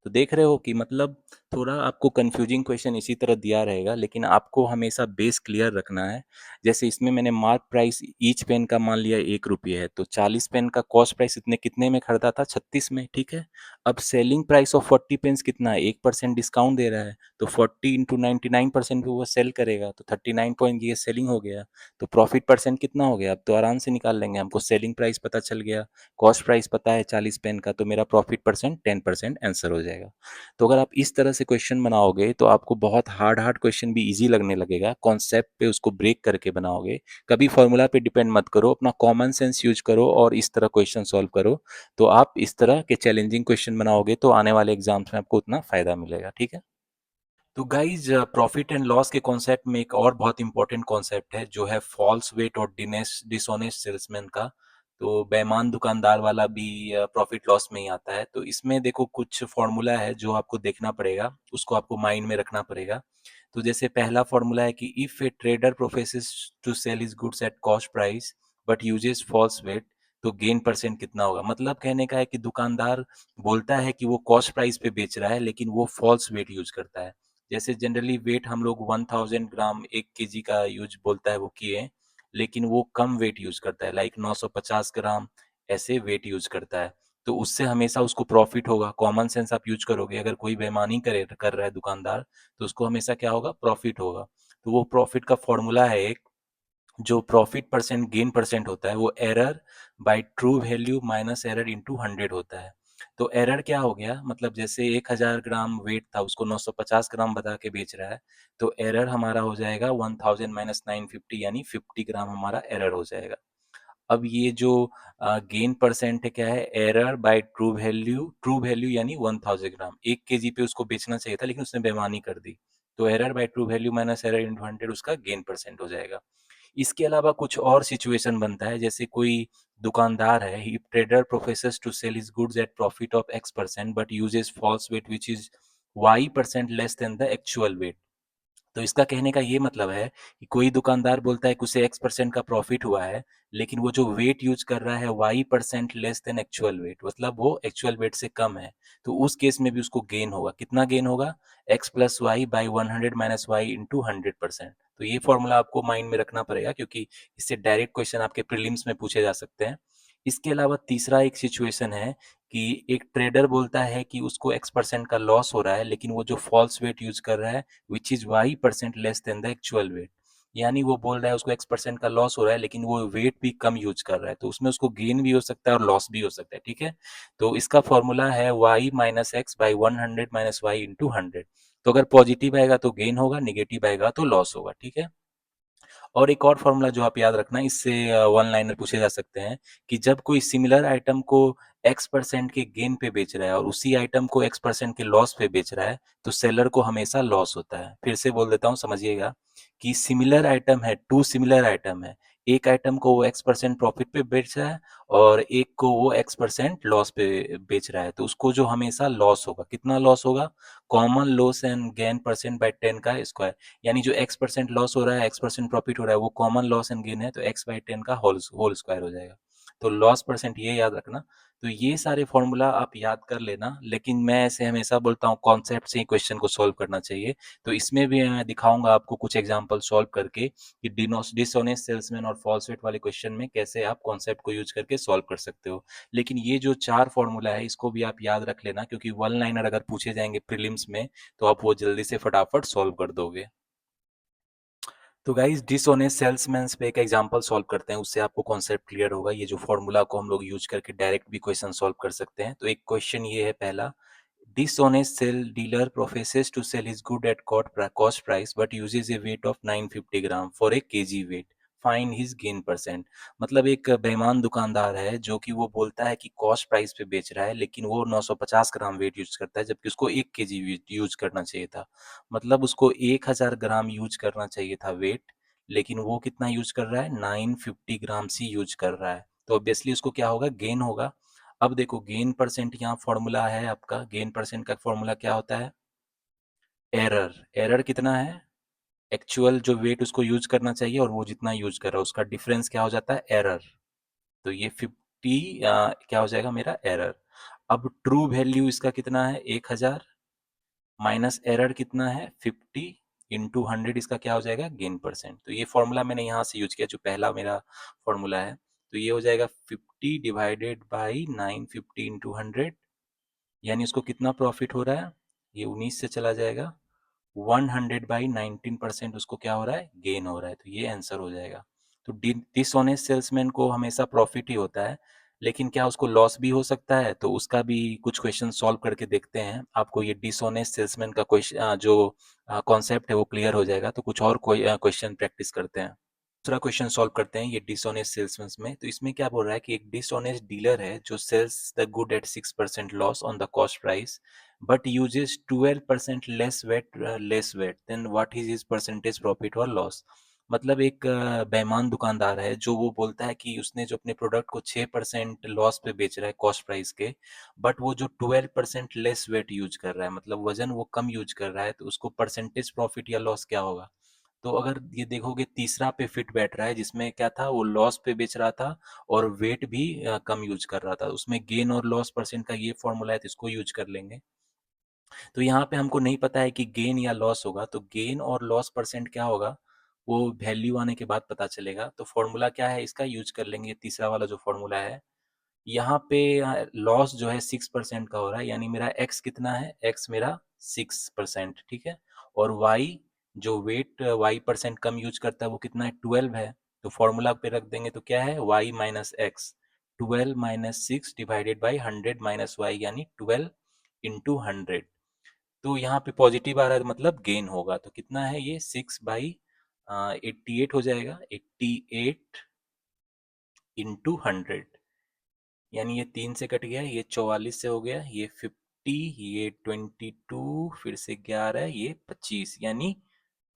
S1: तो देख रहे हो कि मतलब थोड़ा आपको कंफ्यूजिंग क्वेश्चन इसी तरह दिया रहेगा, लेकिन आपको हमेशा बेस क्लियर रखना है। जैसे इसमें मैंने मार्क प्राइस ईच पेन का मान लिया 1 रुपये है, तो 40 पेन का कॉस्ट प्राइस इतने कितने में खरीदा था? 36 में, ठीक है। अब सेलिंग प्राइस ऑफ 40 पेन्स कितना है? 1% डिस्काउंट दे रहा है, तो 40 इंटू 99% पे वो सेल करेगा, तो 39 पॉइंट ये सेलिंग हो गया, तो प्रॉफिट परसेंट कितना हो गया? अब तो आराम से निकाल लेंगे, हमको सेलिंग प्राइस पता चल गया, कॉस्ट प्राइस पता है 40 पेन का, तो मेरा प्रॉफिट परसेंट 10% आंसर हो जाएगा। तो अगर आप इस तरह से क्वेश्चन बनाओगे तो आपको बहुत हार्ड हार्ड क्वेश्चन भी इजी लगने लगेगा, कॉन्सेप्ट पे उसको ब्रेक करके बनाओगे। कभी फॉर्मूला पे डिपेंड मत करो, अपना कॉमन सेंस यूज करो और इस तरह क्वेश्चन सॉल्व करो, तो आप इस तरह के चैलेंजिंग क्वेश्चन बनाओगे तो आने वाले एग्जाम्स में आपको उतना फायदा मिलेगा, ठीक है। तो गाइज, प्रॉफिट एंड लॉस के कॉन्सेप्ट में एक और बहुत इंपॉर्टेंट कॉन्सेप्ट है, जो है फॉल्स वेट और डिसऑनेस्ट सेल्समैन का। तो बेईमान दुकानदार वाला भी प्रॉफिट लॉस में ही आता है। तो इसमें देखो, कुछ फॉर्मूला है जो आपको देखना पड़ेगा, उसको आपको माइंड में रखना पड़ेगा। तो जैसे पहला फॉर्मूला है कि if a trader professes to sell his goods at cost price but uses false weight, तो गेन परसेंट कितना होगा? मतलब कहने का है कि दुकानदार बोलता है कि वो कॉस्ट प्राइस पे बेच रहा है, लेकिन वो फॉल्स वेट यूज करता है। जैसे जनरली वेट हम लोग 1000 ग्राम 1 केजी का यूज बोलता है वो किए, लेकिन वो कम वेट यूज करता है, लाइक 950 ग्राम ऐसे वेट यूज करता है, तो उससे हमेशा उसको प्रॉफिट होगा। कॉमन सेंस आप यूज करोगे, अगर कोई बेईमानी कर रहा है दुकानदार, तो उसको हमेशा क्या होगा? प्रॉफिट होगा। तो वो प्रॉफिट का फॉर्मूला है एक, जो प्रॉफिट परसेंट गेन परसेंट होता है, वो error by true value minus error into 100 होता है। तो एरर क्या हो गया? मतलब जैसे 1000 ग्राम वेट था, उसको 950 ग्राम बता के बेच रहा है, तो एरर हमारा हो जाएगा 1000 माइनस 950, यानी 50 ग्राम हमारा एरर हो जाएगा। अब ये जो गेन परसेंट है, क्या है? एरर बाय ट्रू वैल्यू यानी 1000 ग्राम, 1 केजी पे उसको बेचना चाहिए था, लेकिन उसने बेईमानी कर दी, तो error by true value minus error into 100 उसका गेन परसेंट हो जाएगा। इसके अलावा कुछ और सिचुएशन बनता है, जैसे कोई दुकानदार है, he trader professes to sell his goods at profit of X% but uses false weight which is Y% less than the actual weight. तो इसका कहने का ये मतलब है कि कोई दुकानदार बोलता है कि उसे X% का प्रॉफिट हुआ है, लेकिन वो जो वेट यूज कर रहा है Y% less then actual wait, मतलब वो एक्चुअल वेट से कम है, तो उस केस में भी उसको गेन होगा। कितना गेन होगा? X plus Y by 100 minus Y into 100%। तो ये फॉर्मूला आपको माइंड में रखना पड़ेगा, क्योंकि इससे डायरेक्ट क्वेश्चन आपके प्रीलिम्स में पूछे जा सकते हैं। इसके अलावा तीसरा एक सिचुएशन है कि एक ट्रेडर बोलता है कि उसको X% का लॉस हो रहा है, लेकिन वो जो फॉल्स वेट यूज कर रहा है विच is Y% less than the actual wait, यानी वो बोल रहा है उसको X% का लॉस हो रहा है, लेकिन वो वेट भी कम यूज कर रहा है, तो उसमें उसको गेन भी हो सकता है और लॉस भी हो सकता है, ठीक है। तो इसका फॉर्मूला है Y minus X by 100 minus Y into 100। तो अगर पॉजिटिव आएगा तो गेन होगा, निगेटिव आएगा तो लॉस होगा, ठीक है। और एक और फॉर्मूला जो आप याद रखना, इससे वन लाइनर पूछे जा सकते हैं कि जब कोई सिमिलर आइटम को X% के गेन पे बेच रहा है और उसी आइटम को X% के लॉस पे बेच रहा है, तो सेलर को हमेशा लॉस होता है। फिर से बोल देता हूँ, समझिएगा कि सिमिलर आइटम है, टू सिमिलर आइटम है, एक आइटम को वो x% प्रॉफिट पे बेच रहा है और एक को वो x% लॉस पे बेच रहा है, तो उसको जो हमेशा लॉस होगा, कितना लॉस होगा, common loss and gain percent by 10 का स्क्वायर, यानी जो x% लॉस हो रहा है, x% प्रॉफिट हो रहा है, वो कॉमन लॉस एंड गेन है, तो x/10 का होल स्क्वायर हो जाएगा। तो लॉस परसेंट ये याद रखना। तो ये सारे फॉर्मूला आप याद कर लेना, लेकिन मैं ऐसे हमेशा बोलता हूँ कॉन्सेप्ट से ही क्वेश्चन को सॉल्व करना चाहिए। तो इसमें भी मैं दिखाऊंगा आपको कुछ एग्जांपल सॉल्व करके कि डिसऑनेस्ट सेल्समैन और फॉल्स वाले क्वेश्चन में कैसे आप कॉन्सेप्ट को यूज करके सॉल्व कर सकते हो। लेकिन ये जो 4 फॉर्मूला है इसको भी आप याद रख लेना, क्योंकि वन लाइनर अगर पूछे जाएंगे प्रीलिम्स में तो आप वो जल्दी से फटाफट सॉल्व कर दोगे। तो गाइस डिसऑनेस्ट सेल्समैन पे एक एग्जांपल सॉल्व करते हैं, उससे आपको कॉन्सेप्ट क्लियर होगा। ये जो फॉर्मूला को हम लोग यूज करके डायरेक्ट भी क्वेश्चन सॉल्व कर सकते हैं। तो एक क्वेश्चन ये है पहला, dishonest sell dealer professes to sell his good at cost price but uses a weight of 950 gram for a kg weight. Find his gain percent. मतलब एक बेईमान दुकानदार है जो कि वो बोलता है कि कॉस्ट प्राइस पे बेच रहा है, लेकिन वो 950 ग्राम वेट यूज करता है, जबकि उसको 1 kg वेट यूज करना चाहिए था। मतलब उसको 1000 ग्राम यूज करना चाहिए था वेट, लेकिन वो कितना यूज कर रहा है, 950 ग्राम सी यूज कर रहा है। तो ऑब्वियसली उसको क्या होगा, गेन होगा। अब देखो गेन परसेंट यहाँ फॉर्मूला है आपका, गेन परसेंट का फॉर्मूला क्या होता है, एरर। एरर कितना है, एक्चुअल जो वेट उसको यूज करना चाहिए और वो जितना यूज कर रहा है उसका डिफरेंस क्या हो जाता है, एरर। तो ये 50 क्या हो जाएगा मेरा, एरर। अब ट्रू वैल्यू इसका कितना है, 1000 माइनस एरर कितना है, 50 इंटू 100, इसका क्या हो जाएगा, गेन परसेंट। तो ये फॉर्मूला मैंने यहाँ से यूज किया जो पहला मेरा फॉर्मूला है। तो ये हो जाएगा 50 डिवाइडेड बाई 950 इंटू 100, यानी उसको कितना प्रॉफिट हो रहा है, ये 19 से चला जाएगा, 100/19% उसको क्या हो रहा है, गेन हो रहा है। तो ये आंसर हो जाएगा। तो डिसऑनेस्ट सेल्समैन को हमेशा प्रॉफिट ही होता है, लेकिन क्या उसको लॉस भी हो सकता है, तो उसका भी कुछ क्वेश्चन सॉल्व करके देखते हैं। आपको ये डिसऑनेस्ट सेल्समैन का क्वेश्चन जो कॉन्सेप्ट है वो क्लियर हो जाएगा। तो कुछ और क्वेश्चन प्रैक्टिस करते हैं। दूसरा क्वेश्चन सॉल्व करते हैं ये डिसऑनेस्ट सेल्समैन में। तो इसमें क्या बोल रहा है कि एक डिसऑनेस्ट डीलर है जो sells the good at 6% loss on the cost price but uses 12% less weight then what is his percentage profit और लॉस। मतलब एक बेईमान दुकानदार है जो वो बोलता है कि उसने जो अपने प्रोडक्ट को 6% लॉस पे बेच रहा है कॉस्ट प्राइस के, बट वो जो 12% लेस वेट यूज कर रहा है, मतलब वजन वो कम यूज कर रहा है, तो उसको परसेंटेज प्रॉफिट या लॉस क्या होगा। तो अगर ये देखोगे तीसरा पे फिट बैठ रहा है, जिसमें क्या था, वो लॉस पे बेच रहा था और वेट भी कम यूज कर रहा था, उसमें गेन और लॉस परसेंट का ये फॉर्मूला है, तो इसको यूज कर लेंगे। तो यहाँ पे हमको नहीं पता है कि गेन या लॉस होगा, तो गेन और लॉस परसेंट क्या होगा वो वैल्यू आने के बाद पता चलेगा। तो फॉर्मूला क्या है इसका, यूज कर लेंगे तीसरा वाला जो फॉर्मूला है। यहाँ पे लॉस जो है 6% का हो रहा है, यानी मेरा एक्स कितना है, एक्स मेरा 6%, ठीक है। और वाई जो वेट वाई परसेंट कम यूज करता है वो कितना है, 12 है। तो फॉर्मूला पे रख देंगे तो क्या है, Y minus X, 12 - 6 divided by 100 - Y, यानी 12 × 100। तो यहाँ पे पॉजिटिव आ रहा है मतलब गेन होगा, तो कितना है ये, 6/88 हो जाएगा, 88 × 100, यानी ये 3 से कट गया, ये 44 से हो गया, ये 50, ये 22, फिर से 11, ये 25, यानी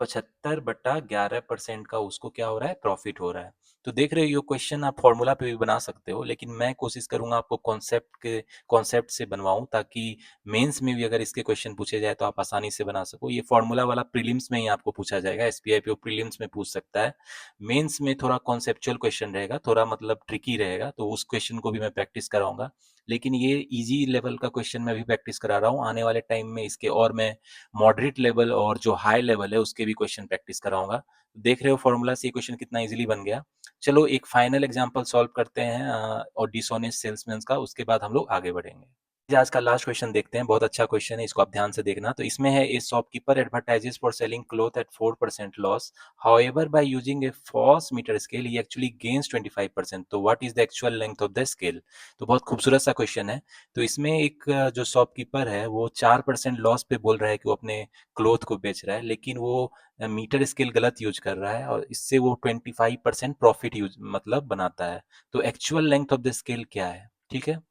S1: 75/11% का उसको क्या हो रहा है, प्रॉफिट हो रहा है। तो देख रहे हो ये क्वेश्चन आप फॉर्मूला पे भी बना सकते हो, लेकिन मैं कोशिश करूंगा आपको कॉन्सेप्ट से बनवाऊं, ताकि मेंस में भी अगर इसके क्वेश्चन पूछे जाए तो आप आसानी से बना सको। ये फॉर्मूला वाला प्रीलिम्स में ही आपको पूछा जाएगा, एसबीआई पे प्रीलिम्स में पूछ सकता है। मेंस में थोड़ा कॉन्सेप्चुअल क्वेश्चन रहेगा, थोड़ा मतलब ट्रिकी रहेगा, तो उस क्वेश्चन को भी मैं प्रैक्टिस कराऊंगा। लेकिन ये इजी लेवल का क्वेश्चन मैं भी प्रैक्टिस करा रहा हूँ, आने वाले टाइम में इसके और मैं मॉडरेट लेवल और जो हाई लेवल है उसके भी क्वेश्चन प्रैक्टिस कराऊंगा। देख रहे हो फॉर्मूला से ये क्वेश्चन कितना इजीली बन गया। चलो एक फाइनल एग्जांपल सॉल्व करते हैं और डिसऑनेस्ट सेल्समैन का, उसके बाद हम लोग आगे बढ़ेंगे। आज का लास्ट क्वेश्चन देखते हैं, बहुत अच्छा क्वेश्चन है, इसको आप ध्यान से देखना। तो इसमें है, a shopkeeper advertises for selling cloth at 4% loss, however by using a false metre scale he actually gains 25%, तो what is the actual length of the scale. तो बहुत खूबसूरत सा क्वेश्चन है। तो इसमें एक जो शॉपकीपर है वो 4% लॉस पे बोल रहा है कि वो अपने क्लोथ को बेच रहा है, लेकिन वो मीटर स्केल गलत यूज कर रहा है और इससे वो 25% प्रॉफिट यूज मतलब बनाता है। तो actual length of the scale क्या है, ठीक है।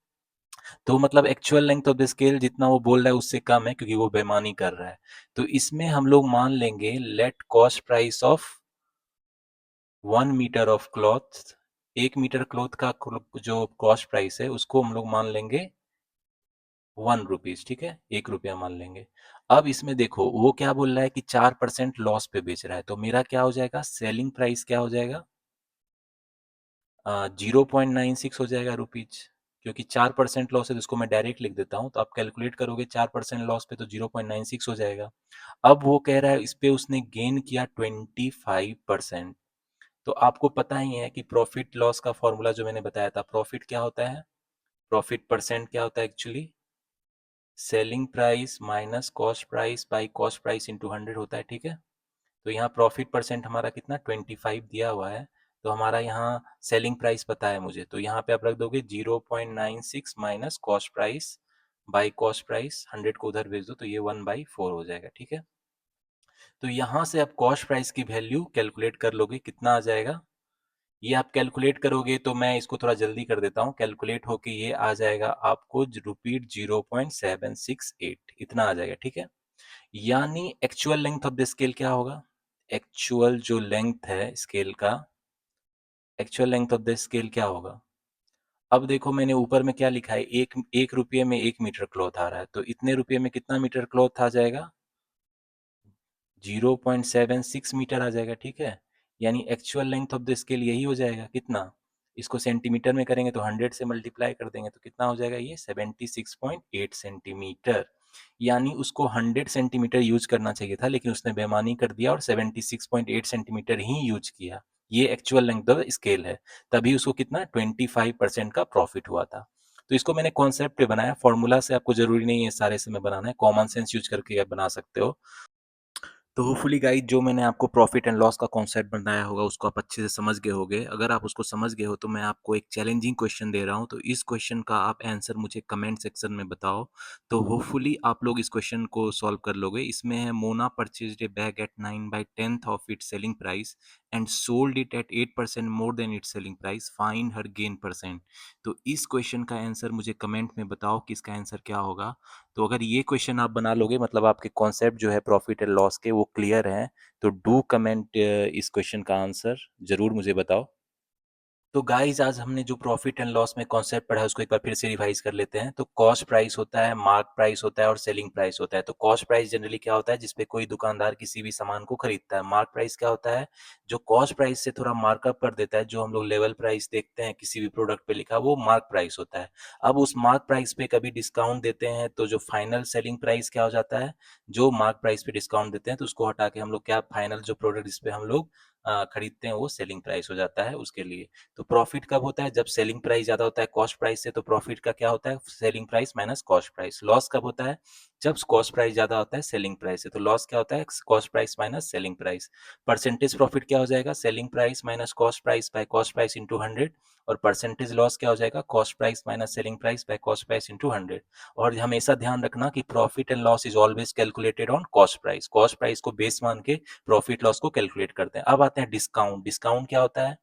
S1: तो मतलब actual length of the scale जितना वो बोल रहा है उससे कम है, क्योंकि वो बेईमानी कर रहा है। तो इसमें हम लोग मान लेंगे let cost price of 1 metre of cloth, 1 metre cloth का जो कॉस्ट प्राइस है उसको हम लोग मान लेंगे 1 रुपीज, ठीक है, 1 रुपया मान लेंगे। अब इसमें देखो वो क्या बोल रहा है कि 4% लॉस पे बेच रहा है, तो मेरा क्या हो जाएगा, सेलिंग प्राइस क्या हो जाएगा, 0.96 हो जाएगा रुपीज, क्योंकि 4% लॉस है तो इसको मैं डायरेक्ट लिख देता हूँ, तो आप कैलकुलेट करोगे 4% लॉस पे तो 0.96 हो जाएगा। अब वो कह रहा है इस पे उसने गेन किया 25%। तो आपको पता ही है कि प्रॉफिट लॉस का फॉर्मूला जो मैंने बताया था, प्रॉफिट क्या होता है, प्रॉफिट परसेंट क्या होता है actually, selling price minus cost price by cost price into 100 होता है, ठीक है। तो यहाँ प्रॉफिट परसेंट हमारा कितना 25 दिया हुआ है, तो हमारा यहाँ सेलिंग प्राइस पता है मुझे, तो यहाँ पे आप रख दोगे 0.96 minus cost price by cost price, 100 को उधर भेज दो तो ये 1/4 हो जाएगा, ठीक है। तो यहाँ से आप कॉस्ट प्राइस की वैल्यू कैलकुलेट कर लोगे, कितना आ जाएगा, ये आप कैलकुलेट करोगे तो मैं इसको थोड़ा जल्दी कर देता हूँ, कैलकुलेट होके ये आ जाएगा आपको रुपीज 0.768 इतना आ जाएगा, ठीक है। यानी actual length of the scale क्या होगा, एक्चुअल जो लेंथ है स्केल का, actual length of the scale क्या होगा। अब देखो मैंने ऊपर में क्या लिखा है, एक एक रुपये में 1 मीटर क्लॉथ आ रहा है, तो इतने रुपये में कितना मीटर क्लॉथ आ जाएगा, 0.76 मीटर आ जाएगा, ठीक है। यानी actual length of the scale यही हो जाएगा, कितना, इसको सेंटीमीटर में करेंगे तो 100 से मल्टीप्लाई कर देंगे तो कितना हो जाएगा, ये 76.8 सेंटीमीटर। यानी उसको 100 सेंटीमीटर यूज करना चाहिए था, लेकिन उसने बेईमानी कर दिया और 76.8 सेंटीमीटर ही यूज किया। ये एक्चुअल लेंथ ऑफ स्केल है, तभी उसको कितना 25% का प्रॉफिट हुआ था। तो इसको मैंने कॉन्सेप्ट पे बनाया, फॉर्मूला से आपको जरूरी नहीं है सारे से में बनाना है, कॉमन सेंस यूज करके आप बना सकते हो। तो होपफुली गाइस जो मैंने आपको प्रॉफिट एंड लॉस का कॉन्सेप्ट बताया होगा उसको आप अच्छे से समझ गए होगे। अगर आप उसको समझ गए हो तो मैं आपको एक चैलेंजिंग क्वेश्चन दे रहा हूँ, तो इस क्वेश्चन का आप आंसर मुझे कमेंट सेक्शन में बताओ। तो होपफुली आप लोग इस क्वेश्चन को सॉल्व कर लोगे। इसमें है Mona purchased a bag at 9/10 of its selling price and sold it at 8% more than its selling price, find her gain percent. तो इस क्वेश्चन का आंसर मुझे कमेंट में बताओ कि इसका आंसर क्या होगा। तो अगर ये क्वेश्चन आप बना लोगे मतलब आपके कॉन्सेप्ट जो है प्रॉफिट एंड लॉस के वो क्लियर हैं, तो डू कमेंट इस क्वेश्चन का आंसर जरूर मुझे बताओ। तो गाइस आज हमने जो प्रॉफिट एंड लॉस में कॉन्सेप्ट पढ़ा है उसको एक बार फिर से रिवाइज कर लेते हैं। तो कॉस्ट प्राइस होता है, मार्क प्राइस होता है और सेलिंग प्राइस होता है। तो कॉस्ट प्राइस जनरली क्या होता है, जिसपे कोई दुकानदार किसी भी सामान को खरीदता है। मार्क प्राइस क्या होता है, जो कॉस्ट प्राइस से थोड़ा मार्कअप कर देता है, जो हम लोग लेवल प्राइस देखते हैं किसी भी प्रोडक्ट पे लिखा, वो मार्क प्राइस होता है। अब उस मार्क प्राइस पे कभी डिस्काउंट देते हैं तो जो फाइनल सेलिंग प्राइस क्या हो जाता है, जो मार्क प्राइस पे डिस्काउंट देते हैं तो उसको हटा के हम लोग क्या, फाइनल जो प्रोडक्ट जिस पे हम लोग खरीदते हैं वो सेलिंग प्राइस हो जाता है उसके लिए। तो प्रॉफिट कब होता है, जब सेलिंग प्राइस ज्यादा होता है कॉस्ट प्राइस से, तो प्रॉफिट का क्या होता है, selling price minus cost price. Loss कब होता है, जब कॉस्ट प्राइस ज्यादा होता है सेलिंग प्राइस से, तो लॉस क्या होता है, cost price minus selling price. Percentage profit क्या हो जाएगा, selling price minus cost price by cost price into 100। और परसेंटेज लॉस क्या हो जाएगा, cost price minus selling price by cost price into 100। और हमेशा ध्यान रखना कि profit and loss is always calculated on cost price को बेस मान के प्रॉफिट लॉस को कैलकुलेट करते हैं। अब आते हैं डिस्काउंट। डिस्काउंट क्या होता है,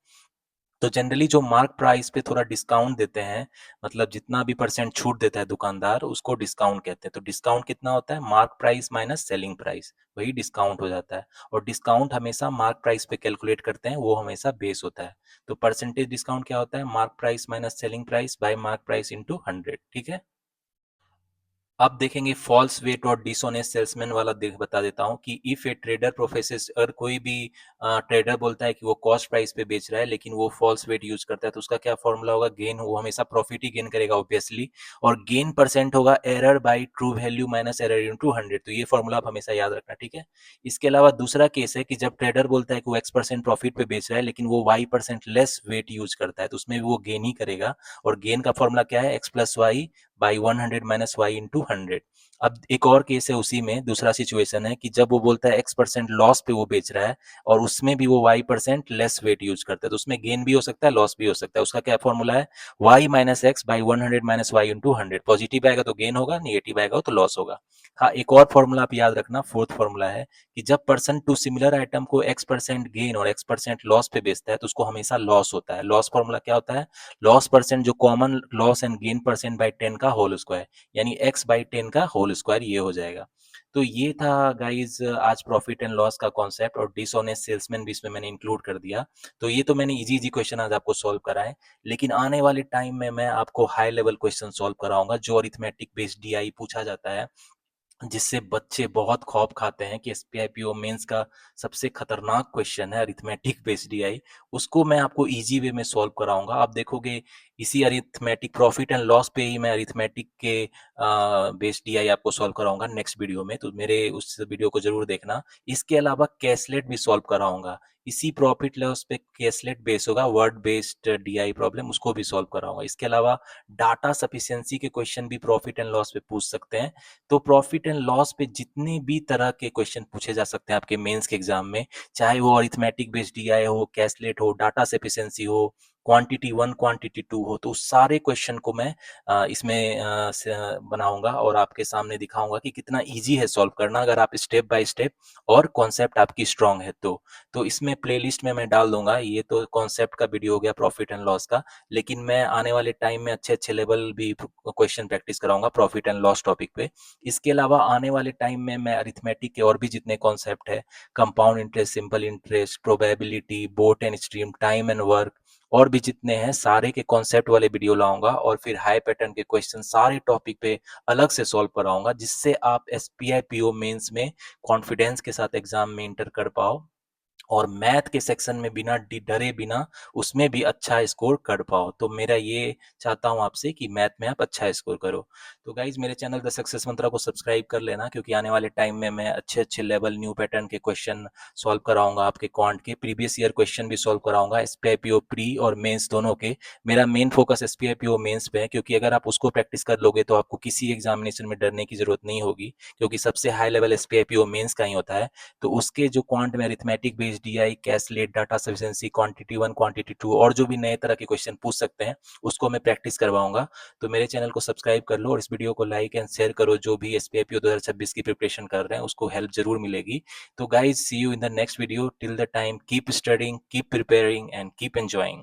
S1: तो जनरली जो मार्क प्राइस पे थोड़ा डिस्काउंट देते हैं, मतलब जितना भी परसेंट छूट देता है दुकानदार उसको डिस्काउंट कहते हैं। तो डिस्काउंट कितना होता है, mark price minus selling price, वही डिस्काउंट हो जाता है। और डिस्काउंट हमेशा मार्क प्राइस पे कैलकुलेट करते हैं, वो हमेशा बेस होता है। तो परसेंटेज डिस्काउंट क्या होता है, mark price minus selling price by mark price into 100, ठीक है। अब देखेंगे फॉल्स वेट और डिसऑनेस्ट सेल्समैन वाला बता देता हूं कि इफ ए ट्रेडर प्रोफेसेस, अगर कोई भी ट्रेडर बोलता है कि वो कॉस्ट प्राइस पे बेच रहा है लेकिन वो फॉल्स वेट यूज करता है, तो उसका क्या फॉर्मूला होगा, गेन, वो हमेशा प्रॉफिट ही गेन करेगा ऑब्वियसली। और गेन परसेंट होगा error by true value minus error into 100। तो ये फॉर्मूला आप हमेशा याद रखना, ठीक है। इसके अलावा दूसरा केस है कि जब ट्रेडर बोलता है कि वो X% प्रॉफिट पे बेच रहा है लेकिन वो Y% लेस वेट यूज करता है, तो उसमें भी वो गेन ही करेगा। और गेन का फॉर्मूला क्या है, X+Y by 100 minus Y into 100। अब एक और केस है उसी में, दूसरा सिचुएशन है कि जब वो बोलता है X% लॉस पे वो बेच रहा है और उसमें भी वो Y% लेस वेट यूज करता है, तो उसमें गेन भी हो सकता है लॉस भी हो सकता है। उसका क्या फॉर्मूला है, Y minus X by 100 minus Y into 100। Positive आएगा तो गेन होगा, निगेटिव आएगा तो लॉस होगा। हाँ, एक और फॉर्मूला आप याद रखना, फोर्थ फॉर्मूला है कि जब पर्सन टू सिमिलर आइटम को X% गेन और X% लॉस पे बेचता है तो उसको हमेशा लॉस होता है। लॉस फॉर्मूला क्या होता है, लॉस परसेंट जो common loss and gain percent by 10 का होल स्क्वायर, यानी x/10 का होल स्क्वायर ये हो जाएगा। तो ये था गाइस आज प्रॉफिट एंड लॉस का कॉन्सेप्ट, और डिसऑनेस्ट सेल्समैन भी इसमें मैंने इंक्लूड कर दिया। तो ये तो मैंने इजी इजी क्वेश्चन आज आपको सॉल्व कराए, लेकिन आने वाले टाइम में मैं आपको हाई लेवल क्वेश्चन सॉल्व कराऊंगा जो अरिथमेटिक बेस्ड डीआई पूछा जाता है, जिससे बच्चे बहुत खौफ खाते हैं कि एसपीआई पीओ मेंस का सबसे खतरनाक क्वेश्चन है अरिथमेटिक बेस्ड डीआई। उसको मैं आपको इजी वे में सॉल्व कराऊंगा। आप देखोगे इसी अरिथमेटिक प्रॉफिट एंड लॉस पे ही मैं अरिथमेटिक के बेस्ड डीआई आपको सॉल्व कराऊंगा नेक्स्ट वीडियो में, तो मेरे उस वीडियो को जरूर देखना। इसके अलावा कैसलेट भी सॉल्व कराऊंगा, इसी प्रॉफिट लॉस पे कैसलेट बेस होगा, वर्ड बेस्ड डीआई प्रॉब्लम, उसको भी सॉल्व कराऊंगा। इसके अलावा डाटा सफिशिएंसी के क्वेश्चन भी प्रॉफिट एंड लॉस पे पूछ सकते हैं। तो प्रॉफिट एंड लॉस पे जितने भी तरह के क्वेश्चन पूछे जा सकते हैं आपके मेंस के एग्जाम में, चाहे वो अरिथमेटिक बेस्ड डीआई हो, कैसलेट हो, डाटा सफिशिएंसी हो, क्वांटिटी वन क्वांटिटी टू हो, तो उस सारे क्वेश्चन को मैं इसमें बनाऊंगा और आपके सामने दिखाऊंगा कि कितना इजी है सॉल्व करना, अगर आप स्टेप बाय स्टेप और कॉन्सेप्ट आपकी स्ट्रांग है तो इसमें प्लेलिस्ट में मैं डाल दूंगा। ये तो कॉन्सेप्ट का वीडियो हो गया प्रॉफिट एंड लॉस का, लेकिन मैं आने वाले टाइम में अच्छे अच्छे लेवल भी क्वेश्चन प्रैक्टिस कराऊंगा प्रॉफिट एंड लॉस टॉपिक पे। इसके अलावा आने वाले टाइम में मैं अरिथमेटिक के और भी जितने कॉन्सेप्ट है, compound interest, simple interest, probability, boat and stream, time and work, और भी जितने हैं सारे के कॉन्सेप्ट वाले वीडियो लाऊंगा, और फिर हाई पैटर्न के क्वेश्चन सारे टॉपिक पे अलग से सॉल्व कराऊंगा, जिससे आप एसपीआई पीओ मेंस में कॉन्फिडेंस के साथ एग्जाम में इंटर कर पाओ, और मैथ के सेक्शन में बिना डरे बिना उसमें भी अच्छा स्कोर कर पाओ। तो मेरा ये चाहता हूँ आपसे कि मैथ में आप अच्छा स्कोर करो। तो गाइज मेरे चैनल द सक्सेस मंत्रा को सब्सक्राइब कर लेना, क्योंकि आने वाले टाइम में मैं अच्छे अच्छे लेवल न्यू पैटर्न के क्वेश्चन सॉल्व कराऊंगा, आपके क्वांट के प्रीवियस ईयर क्वेश्चन भी सॉल्व कराऊंगा, एसपीआई पीओ प्री और मेंस दोनों के। मेरा main focus SBI PO mains पे है, क्योंकि अगर आप उसको प्रैक्टिस कर लोगे तो आपको किसी एग्जामिनेशन में डरने की जरूरत नहीं होगी, क्योंकि सबसे high level SBI PO mains का ही होता है। तो उसके जो क्वांट में arithmetic based DI, caselet, data sufficiency, quantity one quantity two, और जो भी नए तरह के क्वेश्चन पूछ सकते हैं उसको मैं प्रैक्टिस करवाऊंगा। तो मेरे चैनल को सब्सक्राइब कर लो और इस वीडियो को लाइक एंड शेयर करो, जो भी एसपीआई 2026 की प्रिपरेशन कर रहे हैं उसको हेल्प जरूर मिलेगी। तो guys see you in the next video, till the time keep studying, keep preparing and keep enjoying.